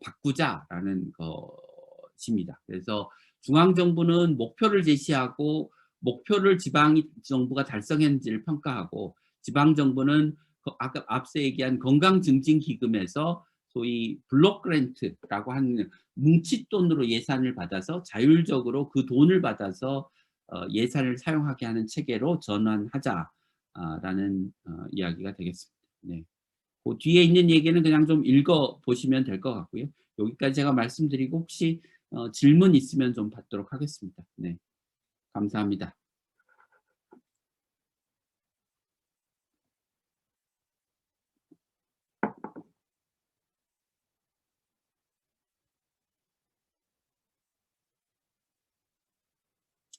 바꾸자라는 것입니다. 그래서 중앙정부는 목표를 제시하고 목표를 지방정부가 달성했는지를 평가하고 지방정부는 아까 앞서 얘기한 건강증진기금에서 소위 블록 그랜트라고 하는 뭉칫돈으로 예산을 받아서 자율적으로 그 돈을 받아서 예산을 사용하게 하는 체계로 전환하자라는 이야기가 되겠습니다. 네. 그 뒤에 있는 얘기는 그냥 좀 읽어 보시면 될 것 같고요. 여기까지 제가 말씀드리고 혹시 질문 있으면 좀 받도록 하겠습니다. 네. 감사합니다.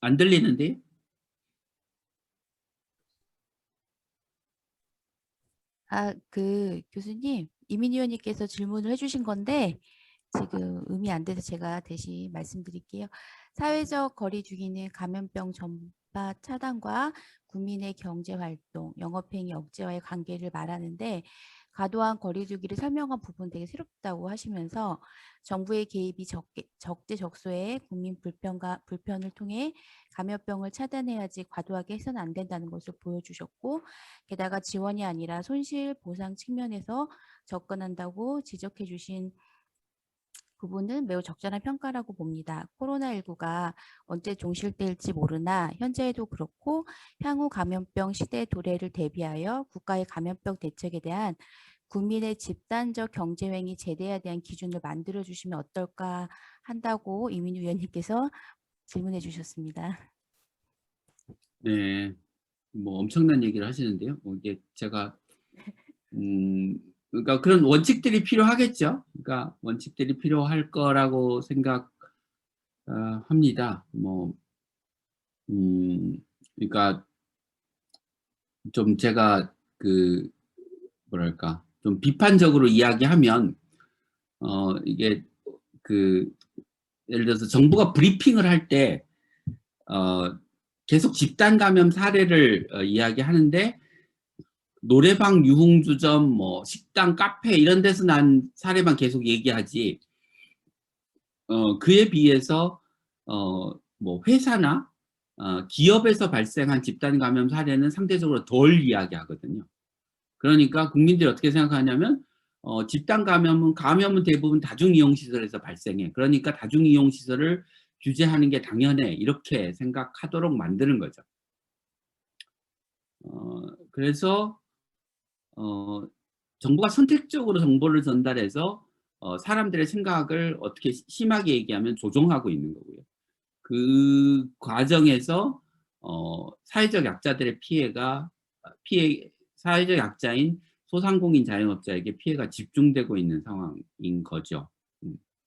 안 들리는데요? 교수님, 이민희 의원님께서 질문을 해주신 건데 지금 음이 안 돼서 제가 대신 말씀드릴게요. 사회적 거리 두기는 감염병 전파 차단과 국민의 경제활동, 영업행위 억제와의 관계를 말하는데 과도한 거리 두기를 설명한 부분 되게 새롭다고 하시면서 정부의 개입이 적재적소에 국민 불편을 통해 감염병을 차단해야지 과도하게 해서는 안 된다는 것을 보여주셨고 게다가 지원이 아니라 손실 보상 측면에서 접근한다고 지적해 주신 부분은 매우 적절한 평가라고 봅니다. 코로나19가 언제 종식될지 모르나 현재에도 그렇고 향후 감염병 시대 도래를 대비하여 국가의 감염병 대책에 대한 국민의 집단적 경제행위 제대에 대한 기준을 만들어 주시면 어떨까 한다고 이민우 위원님께서 질문해 주셨습니다. 네. 뭐 엄청난 얘기를 하시는데요. 이게 제가 그러니까 그런 원칙들이 필요하겠죠. 그러니까 원칙들이 필요할 거라고 생각합니다. 그러니까 좀 제가 뭐랄까 좀 비판적으로 이야기하면 이게 그 예를 들어서 정부가 브리핑을 할 때 계속 집단 감염 사례를 이야기하는데 노래방, 유흥주점, 뭐 식당, 카페 이런 데서 난 사례만 계속 얘기하지 그에 비해서 뭐 회사나 기업에서 발생한 집단 감염 사례는 상대적으로 덜 이야기하거든요. 그러니까 국민들이 어떻게 생각하냐면 집단 감염은 대부분 다중이용시설에서 발생해. 그러니까 다중이용시설을 규제하는 게 당연해. 이렇게 생각하도록 만드는 거죠. 그래서 정부가 선택적으로 정보를 전달해서 사람들의 생각을 어떻게 심하게 얘기하면 조종하고 있는 거고요. 그 과정에서 사회적 약자들의 사회적 약자인 소상공인 자영업자에게 피해가 집중되고 있는 상황인 거죠.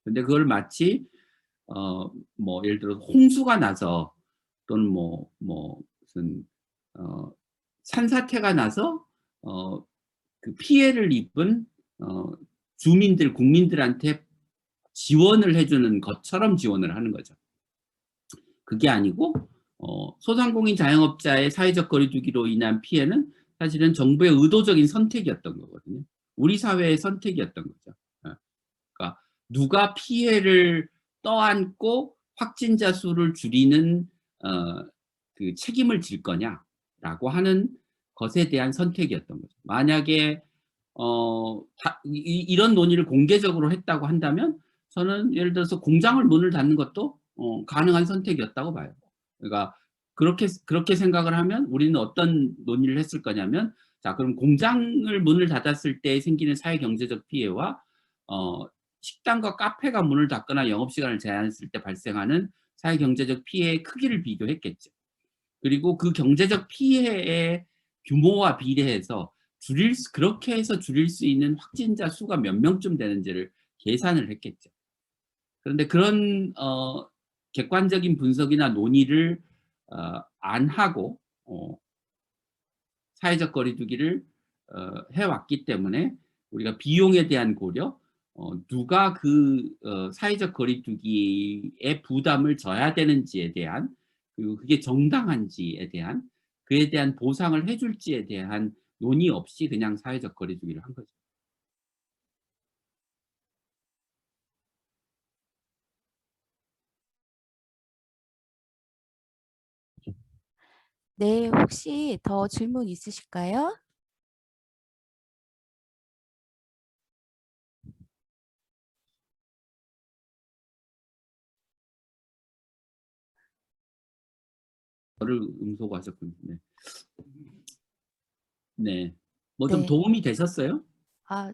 근데 그걸 마치 뭐 예를 들어 홍수가 나서 또는 무슨 산사태가 나서 그 피해를 입은 국민들한테 지원을 해주는 것처럼 지원을 하는 거죠. 그게 아니고 소상공인 자영업자의 사회적 거리두기로 인한 피해는 사실은 정부의 의도적인 선택이었던 거거든요. 우리 사회의 선택이었던 거죠. 그러니까 누가 피해를 떠안고 확진자 수를 줄이는 그 책임을 질 거냐라고 하는 것에 대한 선택이었던 거죠. 만약에 이런 논의를 공개적으로 했다고 한다면 저는 예를 들어서 공장을 문을 닫는 것도 가능한 선택이었다고 봐요. 그러니까 그렇게 생각을 하면 우리는 어떤 논의를 했을 거냐면 자 그럼 공장을 문을 닫았을 때 생기는 사회경제적 피해와 식당과 카페가 문을 닫거나 영업시간을 제한했을 때 발생하는 사회경제적 피해의 크기를 비교했겠죠. 그리고 그 경제적 피해의 규모와 비례해서 그렇게 해서 줄일 수 있는 확진자 수가 몇 명쯤 되는지를 계산을 했겠죠. 그런데 그런 객관적인 분석이나 논의를 안 하고 사회적 거리두기를 해왔기 때문에 우리가 비용에 대한 고려, 누가 사회적 거리두기의 부담을 져야 되는지에 대한 그리고 그게 정당한지에 대한 그에 대한 보상을 해줄지에 대한 논의 없이 그냥 사회적 거리두기를 한 거죠. 네, 혹시 더 질문 있으실까요? 저를 음소거하셨군요. 네. 네. 뭐 좀 네. 도움이 되셨어요? 아,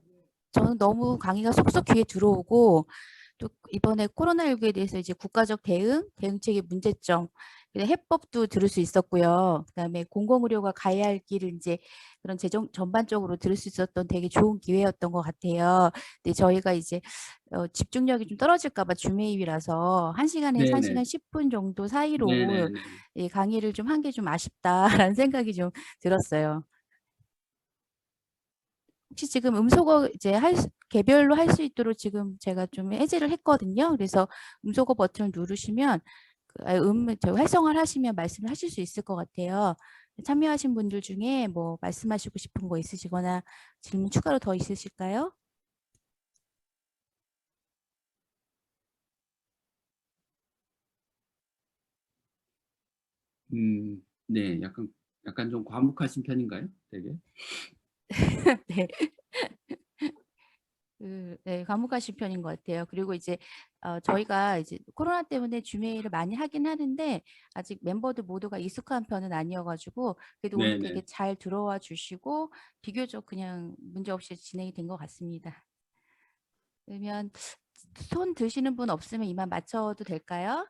저는 너무 강의가 쏙쏙 귀에 들어오고 또 이번에 코로나19에 대해서 이제 국가적 대응책의 문제점, 해법도 들을 수 있었고요. 그다음에 공공의료가 가야 할 길을 이제 그런 재정 전반적으로 들을 수 있었던 되게 좋은 기회였던 것 같아요. 근데 저희가 이제 집중력이 좀 떨어질까 봐 주매입이라서 1시간에서 네네. 1시간 10분 정도 사이로 네네네. 이 강의를 좀 한 게 좀 아쉽다라는 생각이 좀 들었어요. 혹시 지금 음소거 이제 개별로 할 수 있도록 지금 제가 좀 해제를 했거든요. 그래서 음소거 버튼을 누르시면 저 활성화를 하시면 말씀을 하실 수 있을 것 같아요. 참여하신 분들 중에 뭐 말씀하시고 싶은 거 있으시거나 질문 추가로 더 있으실까요? 네. 약간 좀 과묵하신 편인가요? 되게? 네. 네, 과묵하신 편인 것 같아요. 그리고 이제 저희가 이제 코로나 때문에 주메일을 많이 하긴 하는데 아직 멤버들 모두가 익숙한 편은 아니어가지고 그래도 오늘 되게 네네. 잘 들어와 주시고 비교적 그냥 문제없이 진행이 된 것 같습니다. 그러면 손 드시는 분 없으면 이만 마쳐도 될까요?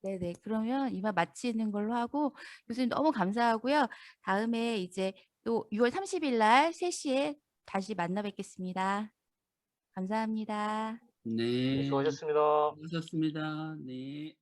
네네. 그러면 이만 마치는 걸로 하고 교수님 너무 감사하고요. 다음에 이제 또 6월 30일 날 3시에 다시 만나 뵙겠습니다. 감사합니다. 네, 네. 수고하셨습니다. 수고하셨습니다. 네.